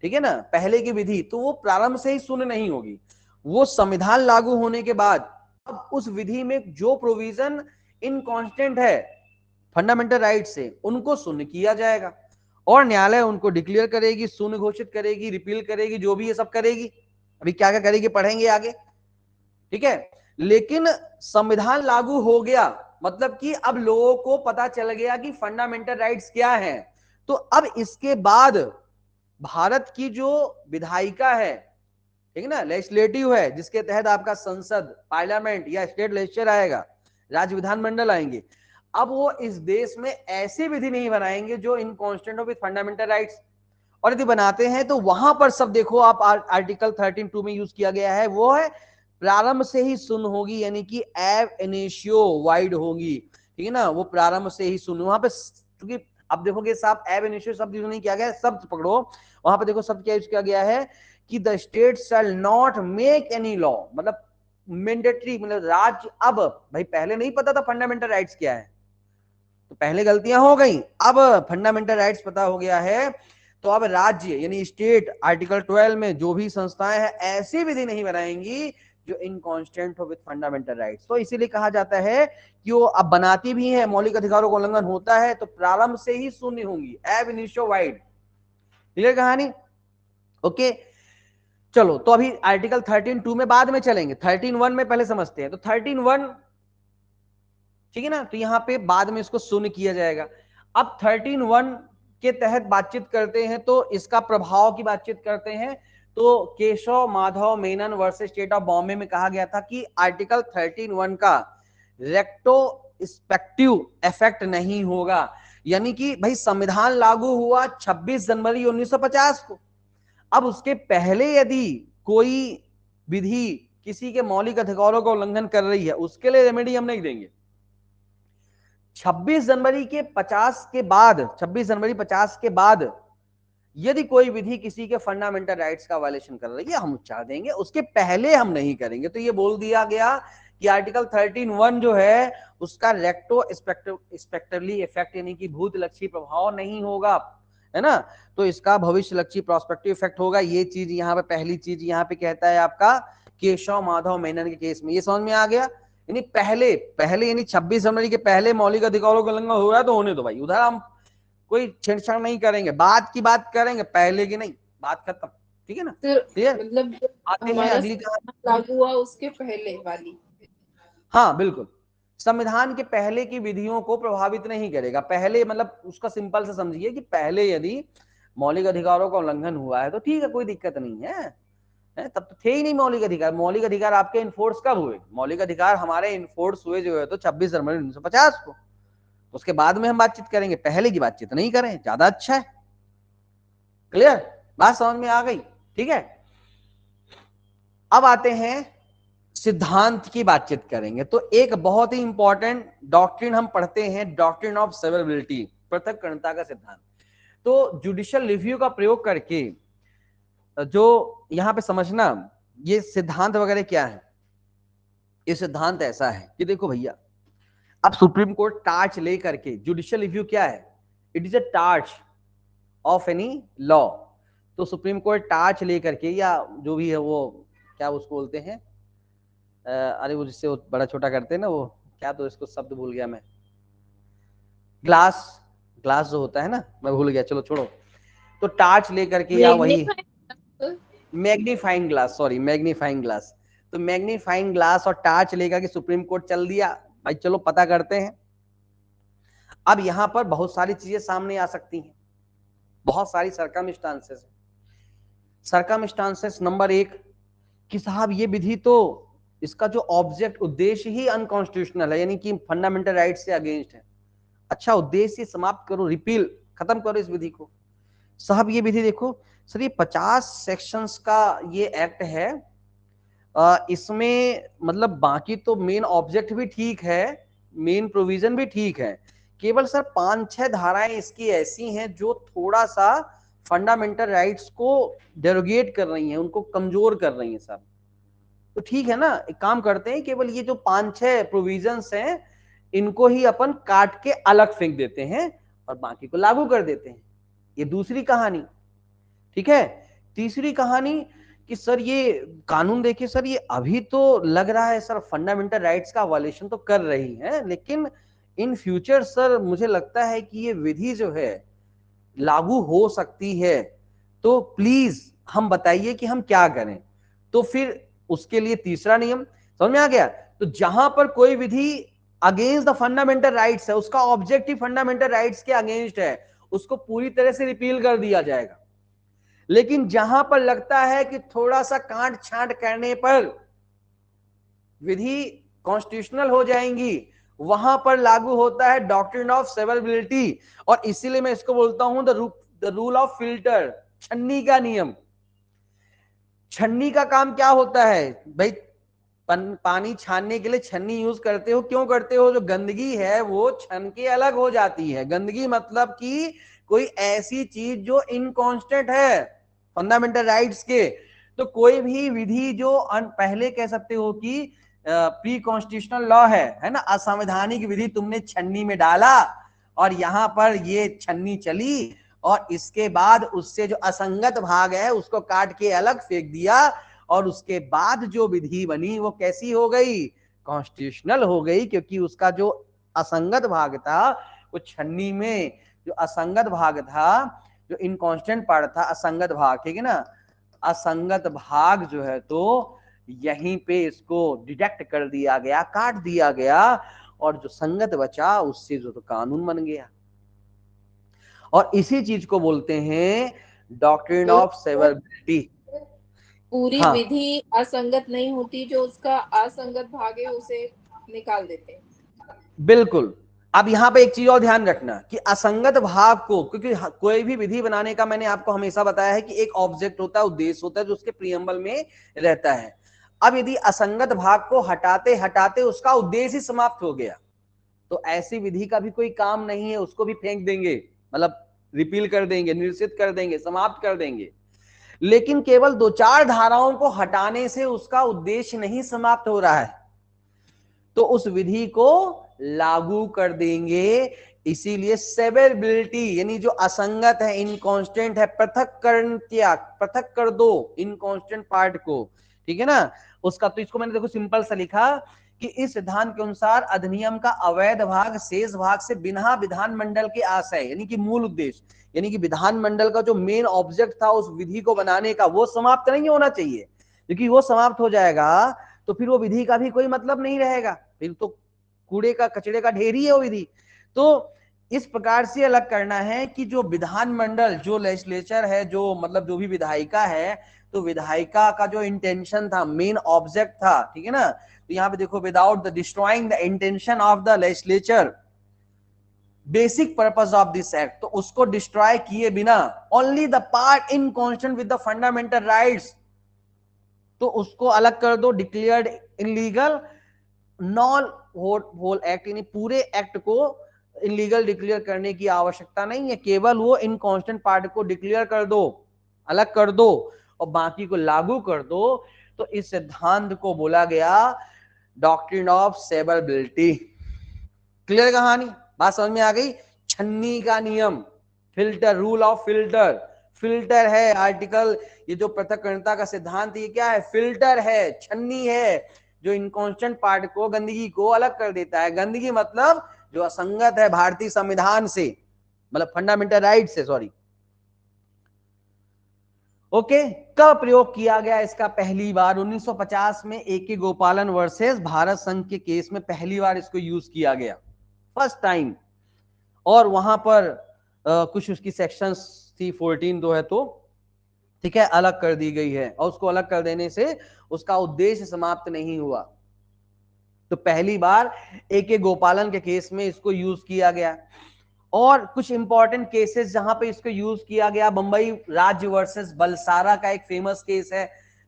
ठीक है ना, पहले की विधि तो वो प्रारंभ से ही शून्य नहीं होगी, वो संविधान लागू होने के बाद अब उस विधि में जो प्रोविजन इनकॉन्स्टेंट है फंडामेंटल राइट से उनको शून्य किया जाएगा, और न्यायालय उनको डिक्लेयर करेगी, शून्य घोषित करेगी, रिपील करेगी, जो भी ये सब करेगी। अभी क्या क्या करेगी पढ़ेंगे आगे। ठीक है, लेकिन संविधान लागू हो गया, मतलब कि अब लोगों को पता चल गया कि फंडामेंटल राइट्स क्या हैं। तो अब इसके बाद भारत की जो विधायिका है, ठीक है ना, लेजिस्लेटिव है, जिसके तहत आपका संसद, पार्लियामेंट या स्टेट लेजिस्लेचर आएगा, राज्य विधानमंडल आएंगे, अब वो इस देश में ऐसी विधि नहीं बनाएंगे जो इनकॉन्स्टेंट हो विद फंडामेंटल राइट्स। और यदि बनाते हैं तो वहां पर सब देखो आप, आर्टिकल 13(2) में यूज किया गया है, वो है प्रारंभ से ही सुन होगी, यानी कि एब इनिशियो वाइड होगी, ठीक है ना, वो प्रारंभ से ही सुन। वहां पे क्योंकि अब देखोगे साहब, एब इनिशियो शब्द यूज नहीं किया गया, शब्द पकड़ो, वहां पे देखो शब्द क्या यूज किया गया है कि the state shall not make any law, मतलब मैंडेटरी, मतलब राज्य, अब भाई पहले नहीं पता था फंडामेंटल राइट्स क्या है, तो पहले गलतियां हो गई, अब फंडामेंटल राइट्स पता हो गया है, तो अब राज्य यानी स्टेट आर्टिकल 12 में जो भी संस्थाएं हैं ऐसी विधि नहीं बनाएंगी जो इनकॉन्स्टेंट हो विद फंडामेंटल राइट्स। तो इसीलिए कहा जाता है कि वो अब बनाती भी है, मौलिक अधिकारों का उल्लंघन होता है तो प्रारंभ से ही शून्य होंगी, एब इनिशियो वाइड। क्लियर कहानी? ओके, चलो तो अभी आर्टिकल 13(2) में बाद में चलेंगे, 13(1) में पहले समझते हैं। तो 13(1), ठीक है ना, तो यहां पे बाद में इसको शून्य किया जाएगा। अब 13(1) के तहत बातचीत करते हैं, तो इसका प्रभाव की बातचीत करते हैं। तो Keshav Madhav Menon versus state of Bombay में कहा गया था कि आर्टिकल 13(1) का रेट्रोस्पेक्टिव इफेक्ट नहीं होगा, यानी कि भाई संविधान लागू हुआ 26 जनवरी 1950 को, अब उसके पहले यदि कोई विधि किसी के मौलिक अधिकारों का उल्लंघन कर रही है, उसके लिए रेमेडी हम नहीं देंगे। 26 जनवरी के 50 के बाद, 26 जनवरी 50 के बाद यदि कोई विधि किसी के फंडामेंटल राइट्स का वायलेशन कर रही है, हम उच्चार देंगे, उसके पहले हम नहीं करेंगे। तो ये बोल दिया गया कि आर्टिकल 13(1) जो है उसका रेक्टो स्पेक्टिवली इफेक्ट, यानी कि भूतलक्षी प्रभाव नहीं होगा, है ना, तो इसका भविष्य लक्षी प्रोस्पेक्टिव इफेक्ट होगा। ये चीज यहाँ पे, पहली चीज यहाँ पे कहता है आपका केशव माधव मेनन के केस में, ये समझ में आ गया। यानी पहले पहले यानी 26 जनवरी के पहले मौलिक अधिकारों का उल्लंघन हो रहा है तो होने दो भाई, उधर हम कोई छेड़छाड़ नहीं करेंगे, बात की बात करेंगे, पहले की नहीं, बात खत्म, ठीक है ना, क्लियर। मतलब आते हैं हमारा अगली कहानी। लागू हुआ उसके पहले वाली। हाँ बिल्कुल, संविधान के पहले की विधियों को प्रभावित नहीं करेगा। पहले मतलब उसका सिंपल से समझिए कि पहले यदि मौलिक अधिकारों का उल्लंघन हुआ है तो ठीक है, कोई दिक्कत नहीं है, तब तो थे ही नहीं मौलिक अधिकार। मौलिक अधिकार आपके इन्फोर्स कब हुए? मौलिक अधिकार हमारे इन्फोर्स हुए जो है तो 26 जनवरी 1950 को, उसके बाद में हम बातचीत करेंगे, पहले की बातचीत नहीं करें, ज्यादा अच्छा है। क्लियर, बात समझ में आ गई? ठीक है, अब आते हैं सिद्धांत की बातचीत करेंगे। तो एक बहुत ही इंपॉर्टेंट डॉक्ट्रिन हम पढ़ते हैं, डॉक्ट्रिन ऑफ सेवरेबिलिटी, पृथक्करणता का सिद्धांत। तो जुडिशियल रिव्यू का प्रयोग करके जो यहां पे समझना, ये सिद्धांत वगैरह क्या है। ये सिद्धांत ऐसा है कि देखो भैया, अब सुप्रीम कोर्ट टार्च लेकर के, जुडिशियल रिव्यू क्या है, it is a torch of any law. तो सुप्रीम कोर्ट टार्च लेकर के, या जो भी है वो क्या उसको बोलते हैं, अरे वो जिससे वो बड़ा छोटा करते हैं ना, वो क्या, तो इसको शब्द भूल गया मैं, ग्लास, ग्लास जो होता है ना, मैं भूल गया, चलो छोड़ो। तो टार्च लेकर के, या वही magnifying glass, sorry magnifying glass, तो मैग्नीफाइंग ग्लास और टार्च लेकर के सुप्रीम कोर्ट चल दिया, भाई चलो पता करते हैं। अब यहां पर बहुत सारी चीजें सामने आ सकती हैं, बहुत सारी सरकमस्टांसेस। सरकमस्टांसेस नंबर 1 कि साहब ये विधि तो, इसका जो ऑब्जेक्ट, उद्देश्य ही अनकॉन्स्टिट्यूशनल है, यानी कि फंडामेंटल राइट से अगेंस्ट है। अच्छा, उद्देश्य समाप्त करो, रिपील, खत्म करो इस विधि को। साहब ये विधि देखो सर, ये 50 सेक्शंस का ये एक्ट है, इसमें मतलब बाकी तो मेन ऑब्जेक्ट भी ठीक है, मेन प्रोविजन भी ठीक है, केवल सर 5-6 धाराएं इसकी ऐसी हैं जो थोड़ा सा फंडामेंटल राइट्स को डेरोगेट कर रही हैं, उनको कमजोर कर रही हैं साहब। तो ठीक है ना, एक काम करते हैं, केवल ये जो 5-6 प्रोविजंस हैं इनको ही अपन काट के अलग फेंक देते हैं और बाकी को लागू कर देते हैं। ये दूसरी कहानी, ठीक है। तीसरी कहानी कि सर ये कानून देखिए सर, ये अभी तो लग रहा है सर फंडामेंटल राइट्स का वायलेशन तो कर रही है, लेकिन इन फ्यूचर सर मुझे लगता है कि ये विधि जो है लागू हो सकती है, तो प्लीज हम बताइए कि हम क्या करें। तो फिर उसके लिए तीसरा नियम, समझ में आ गया? तो जहां पर कोई विधि अगेंस्ट द फंडामेंटल राइट्स है, उसका ऑब्जेक्टिव फंडामेंटल राइट्स के अगेंस्ट है, उसको पूरी तरह से रिपील कर दिया जाएगा। लेकिन जहां पर लगता है कि थोड़ा सा कांट छांट करने पर विधि कॉन्स्टिट्यूशनल हो जाएंगी, वहां पर लागू होता है डॉक्ट्रिन ऑफ सेवरेबिलिटी। और इसीलिए मैं इसको बोलता हूं द रूल ऑफ फिल्टर, छन्नी का नियम। छन्नी का काम क्या होता है भाई? पानी छानने के लिए छन्नी यूज करते हो, क्यों करते हो? जो गंदगी है वो छन के अलग हो जाती है। गंदगी मतलब कि कोई ऐसी चीज जो इनकॉन्स्टेंट है फंडामेंटल राइट्स के। तो कोई भी विधि जो पहले कह सकते हो कि प्री कॉन्स्टिट्यूशनल लॉ है ना, असंवैधानिक विधि तुमने छन्नी में डाला और यहां पर ये छन्नी चली, और इसके बाद उससे जो असंगत भाग है उसको काट के अलग फेंक दिया, और उसके बाद जो विधि बनी वो कैसी हो गई? कॉन्स्टिट्यूशनल हो गई, क्योंकि उसका जो असंगत भाग था वो छन्नी में जो असंगत भाग था, जो इनकॉन्स्टेंट पार्ट था, असंगत भाग, ठीक है ना, असंगत भाग जो है तो यहीं पे इसको डिडक्ट कर दिया गया, काट दिया गया, और जो संगत बचा उससे जो तो कानून बन गया। और इसी चीज को बोलते हैं डॉक्ट्रिन ऑफ सेवरेबिलिटी। पूरी हाँ विधि असंगत नहीं होती, जो उसका असंगत भाग है उसे निकाल देते हैं। बिल्कुल। अब यहां पे एक चीज और ध्यान रखना कि असंगत भाग को, क्योंकि कोई भी विधि बनाने का मैंने आपको हमेशा बताया है कि एक ऑब्जेक्ट होता है, उद्देश्य होता है, जो उसके प्रियम्बल में रहता है। अब यदि असंगत भाग को हटाते हटाते उसका उद्देश्य ही समाप्त हो गया, तो ऐसी विधि का भी कोई काम नहीं है, उसको भी फेंक देंगे, मतलब रिपील कर देंगे, निरसित कर देंगे, समाप्त कर देंगे। लेकिन केवल दो चार धाराओं को हटाने से उसका उद्देश्य नहीं समाप्त हो रहा है, तो उस विधि को लागू कर देंगे। इसीलिए सेवरेबिलिटी यानी जो असंगत है, इनकॉन्स्टेंट है, पृथक कर दो इनकॉन्स्टेंट पार्ट को, ठीक है ना उसका। तो इसको मैंने देखो सिंपल सा लिखा कि इस सिद्धांत के अनुसार अधिनियम का अवैध भाग शेष भाग से बिना विधानमंडल के आशय यानी कि मूल उद्देश्य, यानी कि विधानमंडल का जो मेन ऑब्जेक्ट था उस विधि को बनाने का, वो समाप्त नहीं होना चाहिए। क्योंकि वो समाप्त हो जाएगा तो फिर वो विधि का भी कोई मतलब नहीं रहेगा, फिर तो कूड़े का कचड़े का ढेर ही है वो विधि। तो इस प्रकार से अलग करना है कि जो विधानमंडल, जो लेजिस्लेचर है, जो मतलब जो भी विधायिका है, तो विधायिका का जो इंटेंशन था, मेन ऑब्जेक्ट था, ठीक है ना। तो यहाँ पे देखो, without the destroying the intention of the legislature, basic purpose of this act, तो उसको डिस्ट्रॉय किए बिना, only the part in constant with the fundamental rights, तो उसको अलग कर दो, declared illegal, non whole act, यानी पूरे एक्ट को इनलीगल डिक्लेयर करने की आवश्यकता नहीं है, केवल वो इनकॉन्स्टेंट पार्ट को डिक्लेयर कर दो, अलग कर दो, और बाकी को लागू कर दो। तो इस सिद्धांत को बोला गया डॉक्ट्रिन ऑफ सेवरेबिलिटी। क्लियर कहानी? बात समझ में आ गई? छन्नी का नियम, filter, rule of filter, filter है आर्टिकल, ये जो पृथक्करणता का सिद्धांत, ये क्या है? फिल्टर है, छन्नी है, जो इनकॉन्स्टेंट पार्ट को, गंदगी को अलग कर देता है। गंदगी मतलब जो असंगत है भारतीय संविधान से, मतलब फंडामेंटल राइट से, सॉरी। ओके, कब प्रयोग किया गया इसका? पहली बार 1950 में ए.के. गोपालन वर्सेस भारत संघ के केस में पहली बार इसको यूज किया गया, फर्स्ट टाइम। और वहां पर कुछ उसकी सेक्शंस थी 14 जो है, तो ठीक है, अलग कर दी गई है, और उसको अलग कर देने से उसका उद्देश्य समाप्त नहीं हुआ। तो पहली बार ए.के. गोपालन के केस में इसको यूज किया गया। और कुछ इंपॉर्टेंट केसेस जहां पे इसको यूज किया गया, बंबई राज्य वर्सेस बलसारा का एक फेमस केस है,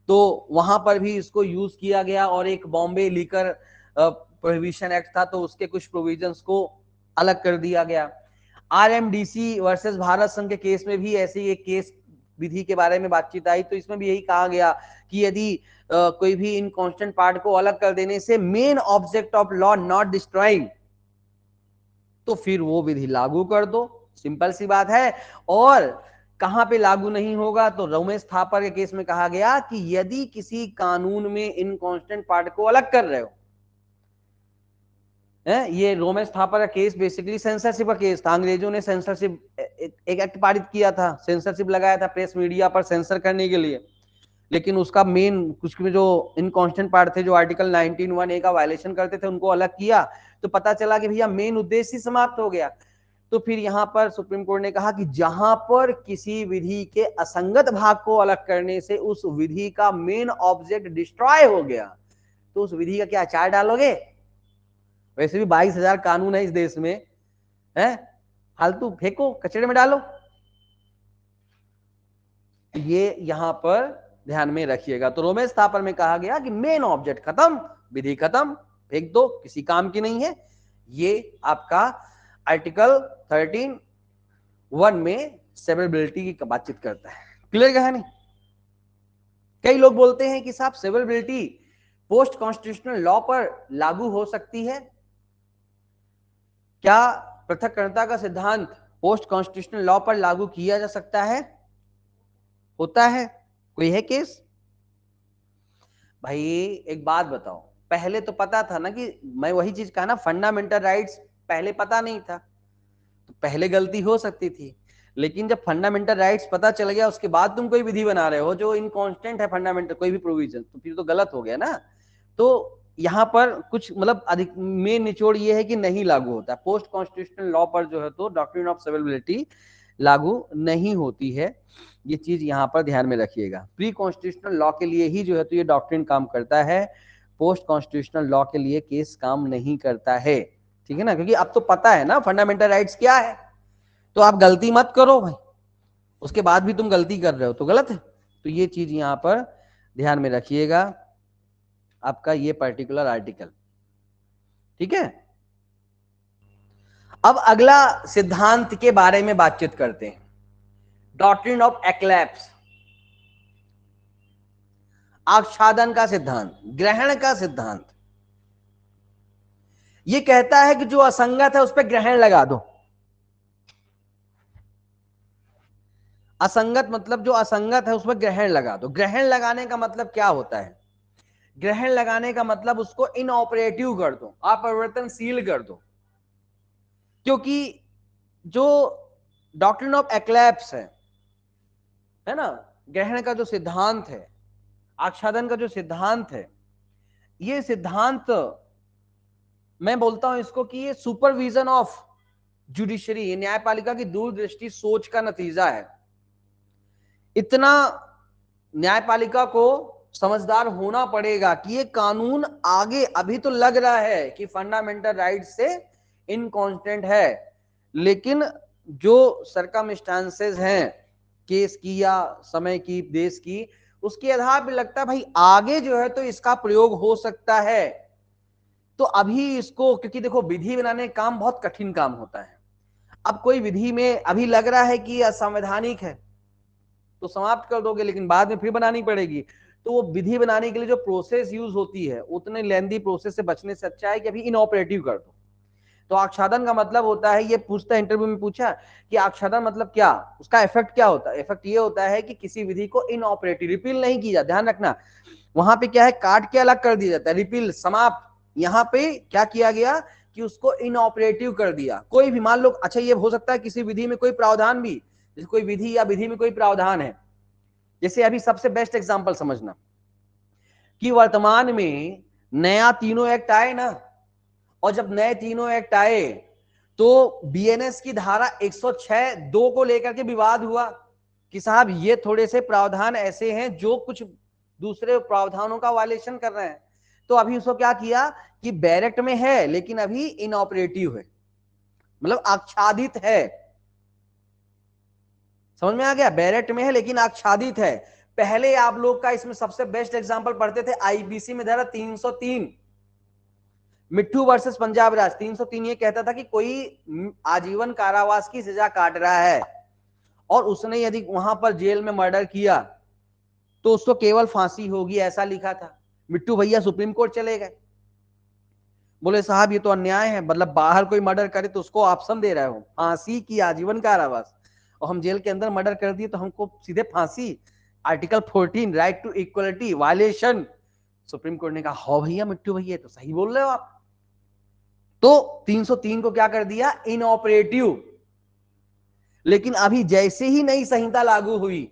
तो वहां पर भी इसको यूज किया गया। और एक बॉम्बे लीकर प्रोहिबिशन एक्ट था, तो उसके कुछ प्रोविजंस को अलग कर दिया गया। आरएमडीसी वर्सेस भारत संघ के केस में भी ऐसे एक केस विधि के बारे में बातचीत आई, तो इसमें भी यही कहा गया कि यदि कोई भी इन कांस्टेंट पार्ट को अलग कर देने से main object of law not destroying, तो फिर वो विधि लागू कर दो, सिंपल सी बात है। और कहां पे लागू नहीं होगा? तो रोमेश थापर के केस में कहा गया कि यदि किसी कानून में इन कांस्टेंट पार्ट को अलग कर रहे हो, ये रोमेश थापर का केस बेसिकली सेंसरशिप का केस था। अंग्रेजों ने सेंसरशिप एक एक्ट पारित किया था, सेंसरशिप लगाया था प्रेस मीडिया पर सेंसर करने के लिए। लेकिन उसका मेन कुछ में जो इनकॉन्स्टेंट पार्ट थे जो आर्टिकल 19(1)(a) का वायलेशन करते थे उनको अलग किया, तो पता चला कि भैया मेन उद्देश्य ही समाप्त हो गया। तो फिर यहां पर सुप्रीम कोर्ट ने कहा कि जहां पर किसी विधि के असंगत भाग को अलग करने से उस विधि का मेन ऑब्जेक्ट डिस्ट्रॉय हो गया, तो उस विधि का क्या अचार डालोगे? वैसे भी 22,000 कानून है इस देश में, है फालतू फेंको, कचरे में डालो। ये यहां पर ध्यान में रखिएगा। तो रोमेश थापर में कहा गया कि मेन ऑब्जेक्ट खत्म, विधि खत्म, फेंक दो, किसी काम की नहीं है। ये आपका आर्टिकल 13(1) में सेवरेबिलिटी की बातचीत करता है। क्लियर कहानी? कई लोग बोलते हैं कि साहब सेवरेबिलिटी पोस्ट कॉन्स्टिट्यूशनल लॉ पर लागू हो सकती है, क्या पृथक्करणता का सिद्धांत पोस्ट कॉन्स्टिट्यूशनल लॉ पर लागू किया जा सकता है? होता है? कोई है केस? भाई एक बात बताओ, पहले तो पता था ना, कि मैं वही चीज कहा ना, फंडामेंटल राइट्स पहले पता नहीं था, तो पहले गलती हो सकती थी। लेकिन जब फंडामेंटल राइट्स पता चल गया उसके बाद तुम कोई विधि बना रहे हो जो इनकॉन्स्टेंट है फंडामेंटल कोई भी प्रोविजन, तो फिर तो गलत हो गया ना। तो यहाँ पर कुछ मतलब अधिक मेन निचोड़ ये है कि नहीं लागू होता पोस्ट कॉन्स्टिट्यूशनल लॉ पर, जो है तो डॉक्ट्रिन ऑफ सेवरेबिलिटी लागू नहीं होती है। ये चीज यहाँ पर ध्यान में रखिएगा। प्री कॉन्स्टिट्यूशनल लॉ के लिए ही जो है तो ये डॉक्ट्रिन काम करता है, पोस्ट कॉन्स्टिट्यूशनल लॉ के लिए केस काम नहीं करता है। ठीक है ना, क्योंकि अब तो पता है ना फंडामेंटल राइट्स क्या है, तो आप गलती मत करो भाई, उसके बाद भी तुम गलती कर रहे हो तो गलत है। तो ये चीज यहां पर ध्यान में रखिएगा, आपका ये पर्टिकुलर आर्टिकल। ठीक है, अब अगला सिद्धांत के बारे में बातचीत करते हैं, डॉक्ट्रिन ऑफ एक्लैप्स, आच्छादन का सिद्धांत, ग्रहण का सिद्धांत। ये कहता है कि जो असंगत है उस पर ग्रहण लगा दो। असंगत मतलब जो असंगत है उसमें ग्रहण लगा दो। ग्रहण लगाने का मतलब क्या होता है? ग्रहण लगाने का मतलब उसको इनऑपरेटिव कर दो, अपरिवर्तनशील कर दो। क्योंकि जो डॉक्ट्रिन ऑफ एक्लैप्स है ना, ग्रहण का जो सिद्धांत है, आच्छादन का जो सिद्धांत है, ये सिद्धांत मैं बोलता हूं इसको कि ये सुपरविजन ऑफ जुडिशरी, न्यायपालिका की दूरदृष्टि सोच का नतीजा है। इतना न्यायपालिका को समझदार होना पड़ेगा कि ये कानून आगे, अभी तो लग रहा है कि फंडामेंटल राइट से इनकॉन्स्टेंट है, लेकिन जो सरकमस्टांसेस हैं केस की या समय की, देश की, उसके आधार पर लगता है भाई आगे जो है तो इसका प्रयोग हो सकता है। तो अभी इसको, क्योंकि देखो विधि बनाने का काम बहुत कठिन काम होता है। अब कोई विधि में अभी लग रहा है कि असंवैधानिक है तो समाप्त कर दोगे, लेकिन बाद में फिर बनानी पड़ेगी। तो वो विधि बनाने के लिए जो प्रोसेस यूज होती है उतने लेंदी प्रोसेस से बचने से अच्छा है कि अभी इनऑपरेटिव कर दो। तो आच्छादन का मतलब होता है, ये पूछता है इंटरव्यू में पूछा कि आच्छादन मतलब क्या, उसका इफेक्ट क्या होता है? इफेक्ट ये होता है कि किसी विधि को इनऑपरेटिव, रिपील नहीं की जाती। ध्यान रखना, वहां पे क्या है, काट के अलग कर दिया जाता है, रिपील समाप्त। यहाँ पे क्या किया गया कि उसको इनऑपरेटिव कर दिया। कोई भी मान लो, अच्छा ये हो सकता है किसी विधि में कोई प्रावधान भी, जैसे कोई विधि या विधि में कोई प्रावधान है, जैसे अभी सबसे बेस्ट एग्जांपल समझना कि वर्तमान में नया तीनों एक्ट आए ना, और जब नए तीनों एक्ट आए तो बीएनएस की धारा 106(2) को लेकर के विवाद हुआ कि साहब ये थोड़े से प्रावधान ऐसे हैं जो कुछ दूसरे प्रावधानों का वायलेशन कर रहे हैं। तो अभी उसको क्या किया कि बैरेक्ट में है लेकिन अभी इनऑपरेटिव है, मतलब आच्छादित है। समझ में आ गया? बैरेक्ट में है लेकिन आच्छादित है। पहले आप लोग का इसमें सबसे बेस्ट एग्जांपल पढ़ते थे आईपीसी में धारा 303, मिट्ठू वर्सेस पंजाब राज। 303 ये कहता था कि कोई आजीवन कारावास की सजा काट रहा है और उसने यदि वहां पर जेल में मर्डर किया तो उसको केवल फांसी होगी, ऐसा लिखा था। मिट्टू भैया सुप्रीम कोर्ट चले गए, बोले साहब ये तो अन्याय है, मतलब बाहर कोई मर्डर करे तो उसको ऑप्शन दे रहे हो फांसी की आजीवन कारावास, और हम जेल के अंदर मर्डर कर दिए तो हमको सीधे फांसी। Article 14 right to equality violation. Supreme court ने कहा हो भैया मिट्टू भैया तो सही बोल रहे हो आप। तो 303 को क्या कर दिया, इनऑपरेटिव। लेकिन अभी जैसे ही नई संहिता लागू हुई,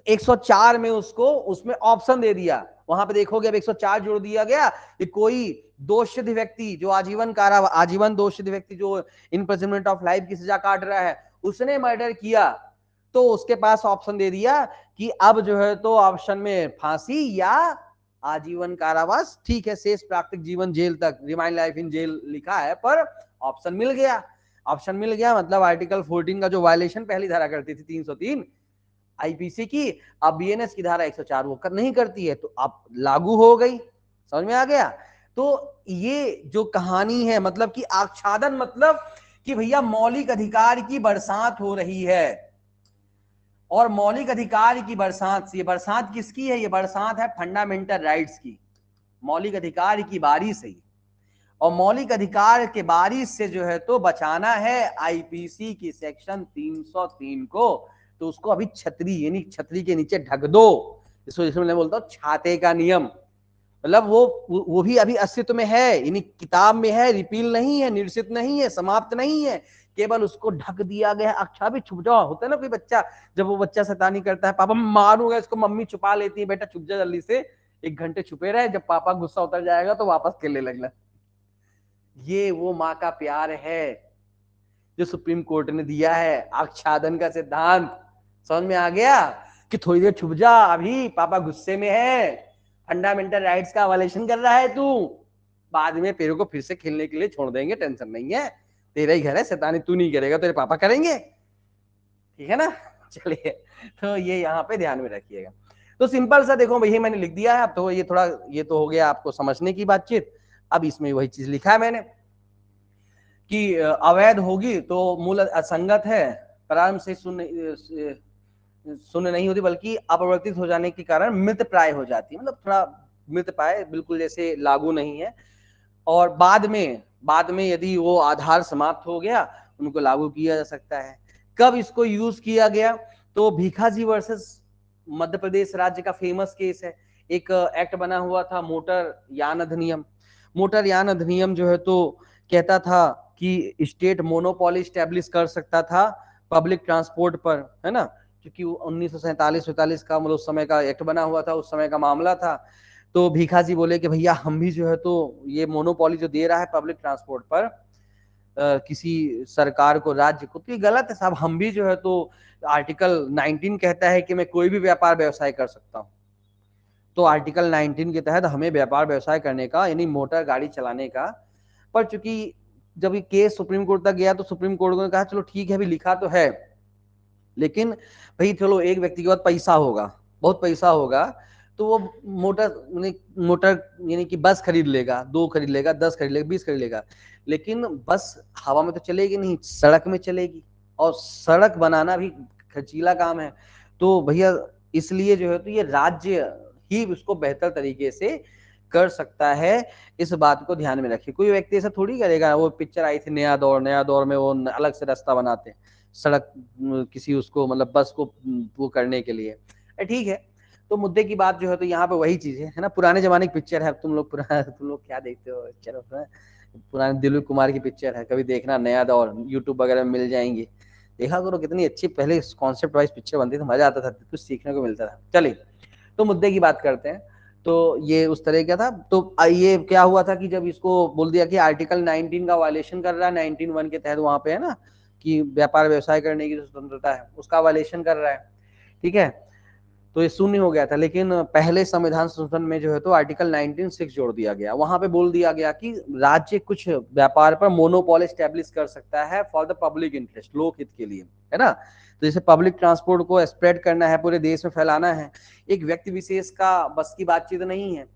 104 में उसको उसमें ऑप्शन दे दिया, वहां पे देखोगे अब 104 जोड़ दिया गया कि कोई दोषित व्यक्ति जो आजीवन दोषित व्यक्ति जो इम्प्रिजनमेंट ऑफ लाइफ की सजा काट रहा है, उसने मर्डर किया, तो उसके पास ऑप्शन दे दिया कि अब जो है तो ऑप्शन में फांसी या आजीवन कारावास, ठीक है शेष प्राकृतिक जीवन जेल तक, रिमाइंड लाइफ इन जेल लिखा है, पर ऑप्शन मिल गया। ऑप्शन मिल गया मतलब आर्टिकल 14 का जो वायलेशन पहली धारा करती थी 303 आईपीसी की, अब बीएनएस की धारा 104 वो नहीं करती है, तो अब लागू हो गई। समझ में आ गया? तो ये जो कहानी है मतलब कि आच्छादन मतलब कि भैया मौलिक अधिकार की बरसात हो रही है, और मौलिक अधिकार की बरसात से, ये बरसात किसकी है? ये बरसात है फंडामेंटल राइट्स की, मौलिक अधिकार की बारिश है, और मौलिक अधिकार के बारिश से जो है तो बचाना है आईपीसी की सेक्शन 303 को, तो उसको अभी छतरी यानी छतरी के नीचे ढक दो, इसको मैं बोलता हूँ छाते का नियम, मतलब वो भी अभी अस्तित्व में है, यानी किताब में है, रिपील नहीं है, निरसित नहीं है, समाप्त नहीं है, केवल उसको ढक दिया गया है। अच्छा भी छुप जाओ, होता है ना कोई बच्चा, जब वो बच्चा शैतानी करता है, पापा मैं मारूंगा इसको, मम्मी छुपा लेती है, बेटा छुप जा जल्दी से, 1 घंटे छुपे रहे, जब पापा गुस्सा उतर जाएगा तो वापस खेलने लगना। ये वो माँ का प्यार है जो सुप्रीम कोर्ट ने दिया है, आच्छादन का सिद्धांत। समझ में आ गया कि थोड़ी देर छुप जा, अभी पापा गुस्से में है, फंडामेंटल राइट्स का वायलेशन कर रहा है तू, बाद में तेरे को फिर से खेलने के लिए छोड़ देंगे, टेंशन नहीं है, तेरा ही घर है, शैतानी तू नहीं करेगा, तेरे पापा करेंगे, ठीक है ना। चलिए, तो ये यहाँ पे ध्यान में रखिएगा। तो सिंपल सा देखो भैया मैंने लिख दिया है, अब तो ये थोड़ा ये तो हो गया आपको समझने की बातचीत। अब इसमें वही चीज लिखा है मैंने कि अवैध होगी तो मूल असंगत है, प्रारंभ से शून्य नहीं होती बल्कि अपरिवर्तित हो जाने के कारण मृत प्राय हो जाती है, मतलब थोड़ा मृत प्राय, बिल्कुल जैसे लागू नहीं है, और बाद में यदि वो आधार समाप्त हो गया उनको लागू किया जा सकता है। कब इसको यूज किया गया? तो भीखाजी वर्सेस मध्य प्रदेश राज्य का फेमस केस है, एक एक्ट बना हुआ था मोटर यान अधिनियम। मोटर यान अधिनियम जो है तो कहता था कि स्टेट मोनोपोली स्टैब्लिश कर सकता था पब्लिक ट्रांसपोर्ट पर, है ना, क्योंकि 1947-45 का मतलब उस समय का एक्ट बना हुआ था, उस समय का मामला था। तो भीखाजी बोले कि भैया हम भी जो है तो ये मोनोपोली जो दे रहा है पब्लिक ट्रांसपोर्ट पर किसी सरकार को, राज्य को, तो ये गलत है साहब, हम भी जो है तो आर्टिकल 19 कहता है कि मैं कोई भी व्यापार व्यवसाय कर सकता हूँ, तो आर्टिकल 19 के तहत हमें व्यापार व्यवसाय करने का यानी मोटर गाड़ी चलाने का। पर चूंकि जब ये केस सुप्रीम कोर्ट तक गया तो सुप्रीम कोर्ट ने कहा चलो ठीक है, अभी लिखा तो है, लेकिन भाई चलो एक व्यक्ति के पास पैसा होगा, बहुत पैसा होगा, तो वो मोटर यानी कि बस खरीद लेगा, 2 खरीद लेगा, 10 खरीद लेगा, 20 खरीद लेगा, लेकिन बस हवा में तो चलेगी नहीं, सड़क में चलेगी, और सड़क बनाना भी खर्चीला काम है। तो भैया इसलिए जो है तो ये राज्य ही उसको बेहतर तरीके से कर सकता है, इस बात को ध्यान में रखिए। कोई व्यक्ति ऐसा थोड़ी करेगा, वो पिक्चर आई थी नया दौर, नया दौर में वो अलग से रास्ता बनाते हैं सड़क किसी उसको मतलब बस को वो करने के लिए, ठीक है। तो मुद्दे की बात जो है तो यहाँ पे वही चीज है ना, पुराने जमाने की पिक्चर है, तुम लोग क्या देखते हो, चलो पुराने दिलीप कुमार की पिक्चर है, कभी देखना, नया दौर, यूट्यूब वगैरह में मिल जाएंगी, देखा करो, कितनी अच्छी पहले कॉन्सेप्ट वाइज पिक्चर बनती थी, मजा आता था, कुछ सीखने को मिलता था। चलिए, तो मुद्दे की बात करते हैं। तो ये उस तरह का था। तो ये क्या हुआ था कि जब इसको बोल दिया कि आर्टिकल 19 का वायलेशन कर रहा है, 19(1) के तहत वहां पे है ना कि व्यापार व्यवसाय करने की जो स्वतंत्रता है उसका वायलेशन कर रहा है, ठीक है, तो ये शून्य हो गया था। लेकिन पहले संविधान संशोधन में जो है तो आर्टिकल 19(6) जोड़ दिया गया, वहां पे बोल दिया गया कि राज्य कुछ व्यापार पर मोनोपोली स्टैब्लिश कर सकता है फॉर द पब्लिक इंटरेस्ट, लोक हित के लिए, है ना। तो जैसे पब्लिक ट्रांसपोर्ट को स्प्रेड करना है, पूरे देश में फैलाना है, एक व्यक्ति विशेष का बस की बातचीत नहीं है,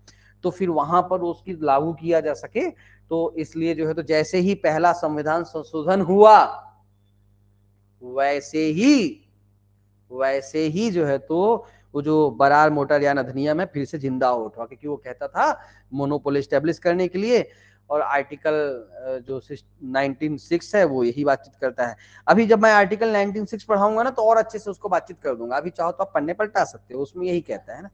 तो फिर वहां पर उसकी लागू किया जा सके, तो इसलिए जो है तो जैसे ही पहला संविधान संशोधन हुआ वैसे ही जो है तो वो जो बरार मोटरयान अधिनियम है फिर से जिंदा हो उठा, क्योंकि वो कहता था मोनोपोली स्टैब्लिश करने के लिए, और आर्टिकल जो 19(6) है वो यही बातचीत करता है। अभी जब मैं आर्टिकल 19(6) पढ़ाऊंगा ना तो और अच्छे से उसको बातचीत कर दूंगा, अभी चाहो तो आप पढ़ने पलटा सकते हो, उसमें यही कहता है ना।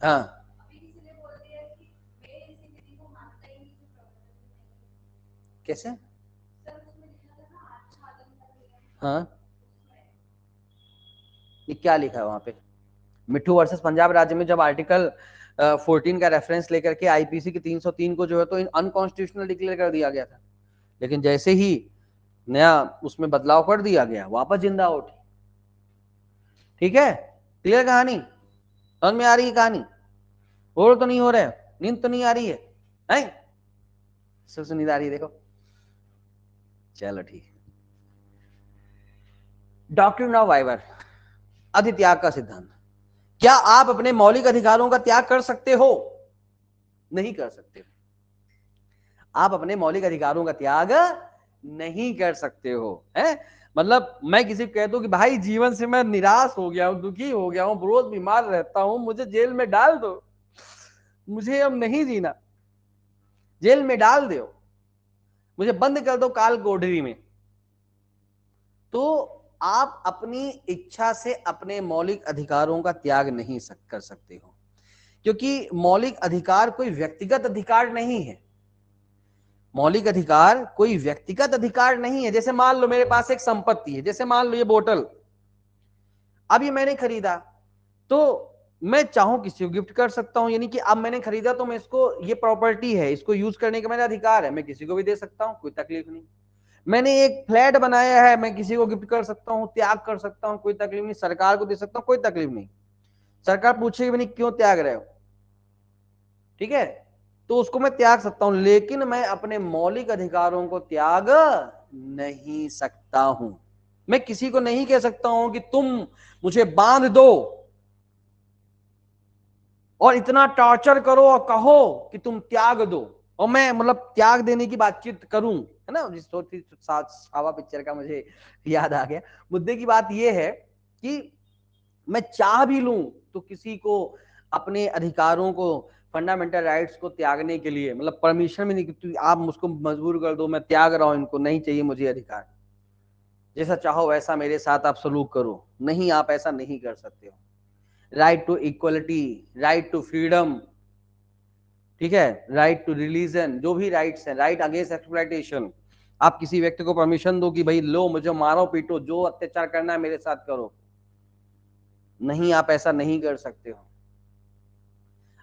हाँ, कैसे? हाँ, ये क्या लिखा है वहां पे? मिट्ठू वर्सेस पंजाब राज्य में जब आर्टिकल 14 का रेफरेंस लेकर के आईपीसी की 303 को जो है तो अनकॉन्स्टिट्यूशनल डिक्लेयर कर दिया गया था, लेकिन जैसे ही नया उसमें बदलाव कर दिया गया वापस जिंदा उठी। ठीक है, क्लियर कहानी? समझ में आ रही है कहानी? बोर तो नहीं हो रहे? नींद तो नहीं आ रही है? सबसे नींद आ रही है देखो। चलो ठीक। डॉक्ट्रिन ऑफ वाइवर, अधित्याग का सिद्धांत। क्या आप अपने मौलिक अधिकारों का त्याग कर सकते हो? नहीं कर सकते। आप अपने मौलिक अधिकारों का त्याग नहीं कर सकते हो, है? मतलब मैं किसी को कहता हूं कि भाई जीवन से मैं निराश हो गया हूं, दुखी हो गया हूं, रोज बीमार रहता हूं, मुझे जेल में डाल दो, मुझे अब नहीं जीना, जेल में डाल दो, मुझे बंद कर दो काल कोठरी में, तो आप अपनी इच्छा से अपने मौलिक अधिकारों का त्याग नहीं कर सकते हो, क्योंकि मौलिक अधिकार कोई व्यक्तिगत अधिकार नहीं है। मौलिक अधिकार कोई व्यक्तिगत अधिकार नहीं है। जैसे मान लो मेरे पास एक संपत्ति है, जैसे मान लो ये बोतल, अब ये मैंने खरीदा, तो मैं चाहूं किसी को गिफ्ट कर सकता हूं, यानी कि अब मैंने खरीदा तो मैं इसको, ये प्रॉपर्टी है, इसको यूज करने का मेरा अधिकार है, मैं किसी को भी दे सकता हूं, कोई तकलीफ नहीं। मैंने एक फ्लैट बनाया है, मैं किसी को गिफ्ट कर सकता हूं, त्याग कर सकता हूं, कोई तकलीफ नहीं। सरकार को दे सकता हूं, कोई तकलीफ नहीं। सरकार पूछेगी भी नहीं क्यों त्याग रहे हो, ठीक है, तो उसको मैं त्याग सकता हूं, लेकिन मैं अपने मौलिक अधिकारों को त्याग नहीं सकता हूं। मैं किसी को नहीं कह सकता हूं कि तुम मुझे बांध दो और इतना टॉर्चर करो और कहो कि तुम त्याग दो, और मैं मतलब त्याग देने की बातचीत करूं, है ना? जिस छावा पिक्चर का मुझे याद आ गया। मुद्दे की बात यह है कि मैं चाह भी लूं तो किसी को अपने अधिकारों को, फंडामेंटल राइट्स को त्यागने के लिए मतलब परमिशन भी नहीं कि आप मुझको मजबूर कर दो, मैं त्याग रहा हूं इनको, नहीं चाहिए मुझे अधिकार, जैसा चाहो वैसा मेरे साथ आप सलूक करो, नहीं, आप ऐसा नहीं कर सकते हो। Right to equality, right to freedom, ठीक है, राइट टू रिलीजन, जो भी राइट्स हैं, राइट अगेंस्ट एक्सप्लॉयटेशन, आप किसी व्यक्ति को परमिशन दो कि भाई लो मुझे मारो पीटो, जो अत्याचार करना है मेरे साथ करो, नहीं, आप ऐसा नहीं कर सकते हो।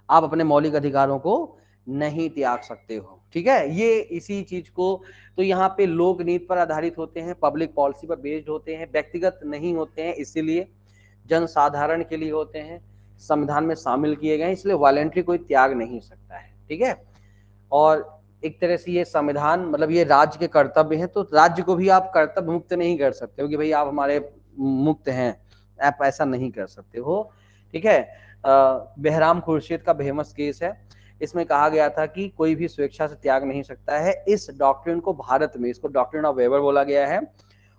आप अपने मौलिक अधिकारों को नहीं त्याग सकते हो, ठीक है? ये इसी चीज को, तो यहाँ पे लोक नीति पर आधारित होते हैं, पब्लिक पॉलिसी पर बेस्ड होते हैं, व्यक्तिगत नहीं होते हैं, इसीलिए जनसाधारण के लिए होते हैं, संविधान में शामिल किए गए, इसलिए वॉलेंट्री कोई त्याग नहीं सकता है, ठीक है? और एक तरह से ये संविधान मतलब ये राज्य के कर्तव्य है, तो राज्य को भी आप कर्तव्य मुक्त नहीं कर सकते हो कि भाई आप हमारे मुक्त हैं, आप ऐसा नहीं कर सकते हो, ठीक है? बहराम खुर्शीद का फेमस केस है, इसमें कहा गया था कि कोई भी स्वेच्छा से त्याग नहीं सकता है। इस डॉक्ट्रिन को भारत में, इसको डॉक्ट्रिन ऑफ वेबर बोला गया है,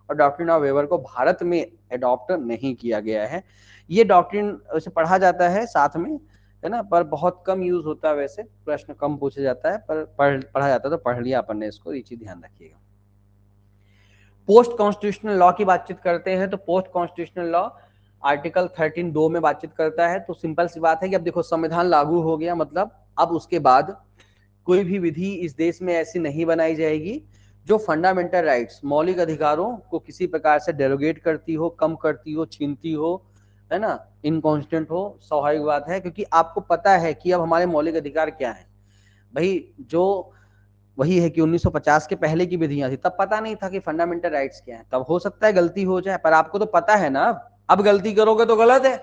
और डॉक्ट्रिन ऑफ वेबर को भारत में एडॉप्ट नहीं किया गया है। ये डॉक्ट्रिन वैसे पढ़ा जाता है साथ में, है ना, पर बहुत कम यूज होता है, वैसे प्रश्न कम पूछा जाता है, पर पढ़ा जाता है तो पढ़ लिया अपन ने इसको, ये चीज ध्यान रखिएगा। पोस्ट कॉन्स्टिट्यूशनल लॉ की बातचीत करते हैं, तो पोस्ट कॉन्स्टिट्यूशनल लॉ आर्टिकल 13(2) में बातचीत करता है। तो सिंपल सी बात है कि अब देखो संविधान लागू हो गया, मतलब अब उसके बाद कोई भी विधि इस देश में ऐसी नहीं बनाई जाएगी जो फंडामेंटल राइट्स, मौलिक अधिकारों को किसी प्रकार से डेरोगेट करती हो, कम करती हो, छीनती हो, है ना, इनकॉन्स्टेंट हो। स्वाभाविक बात है, क्योंकि आपको पता है कि अब हमारे मौलिक अधिकार क्या है भाई, जो वही है कि 1950 के पहले की विधियां थी, तब पता नहीं था कि फंडामेंटल राइट्स क्या है, तब हो सकता है गलती हो जाए, पर आपको तो पता है ना, अब गलती करोगे तो गलत है।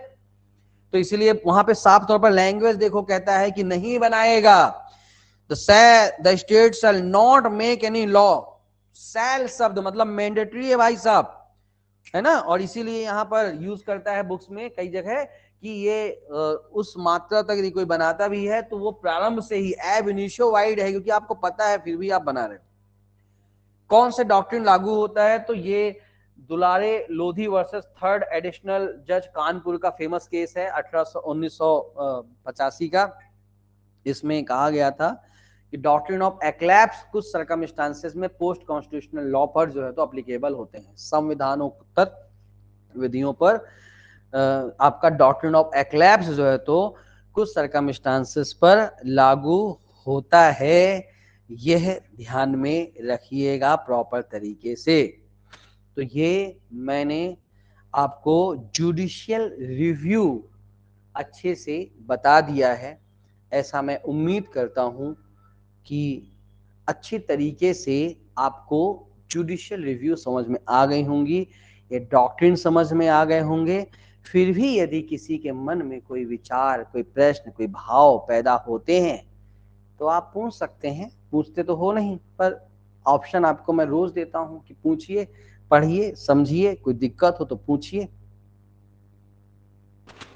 तो इसीलिए वहां पे साफ तौर पर लैंग्वेज देखो, कहता है कि नहीं बनाएगा, the state shall not make any law, shall शब्द मतलब मैंडेटरी है भाई साहब, है ना, और इसीलिए यहाँ पर यूज करता है बुक्स में कई जगह कि ये उस मात्रा तक यदि कोई बनाता भी है तो वो प्रारंभ से ही एब इनिशियो वाइड है, क्योंकि आपको पता है फिर भी आप बना रहे हो। कौन से डॉक्ट्रिन लागू होता है, तो ये दुलारे लोधी वर्सेस थर्ड एडिशनल जज कानपुर का फेमस केस है 1985 का। इसमें कहा गया था कि डॉक्ट्रिन ऑफ एक्लैप्स कुछ सर्कमस्टांसेस में पोस्ट कॉन्स्टिट्यूशनल लॉ पर जो है तो अप्लीकेबल होते हैं, संविधानोत्तर विधियों पर आपका डॉक्ट्रिन ऑफ एक्लैप्स जो है तो कुछ सर्कमस्टांसेस पर लागू होता है, यह ध्यान में रखिएगा प्रॉपर तरीके से। तो ये मैंने आपको जुडिशियल रिव्यू अच्छे से बता दिया है। ऐसा मैं उम्मीद करता हूं कि अच्छी तरीके से आपको जुडिशियल रिव्यू समझ में आ गई होंगी, ये डॉक्ट्रिन समझ में आ गए होंगे। फिर भी यदि किसी के मन में कोई विचार, कोई प्रश्न, कोई भाव पैदा होते हैं तो आप पूछ सकते हैं। पूछते तो हो नहीं, पर ऑप्शन आपको मैं रोज देता हूं कि पूछिए, पढ़िए, समझिए, कोई दिक्कत हो तो पूछिए।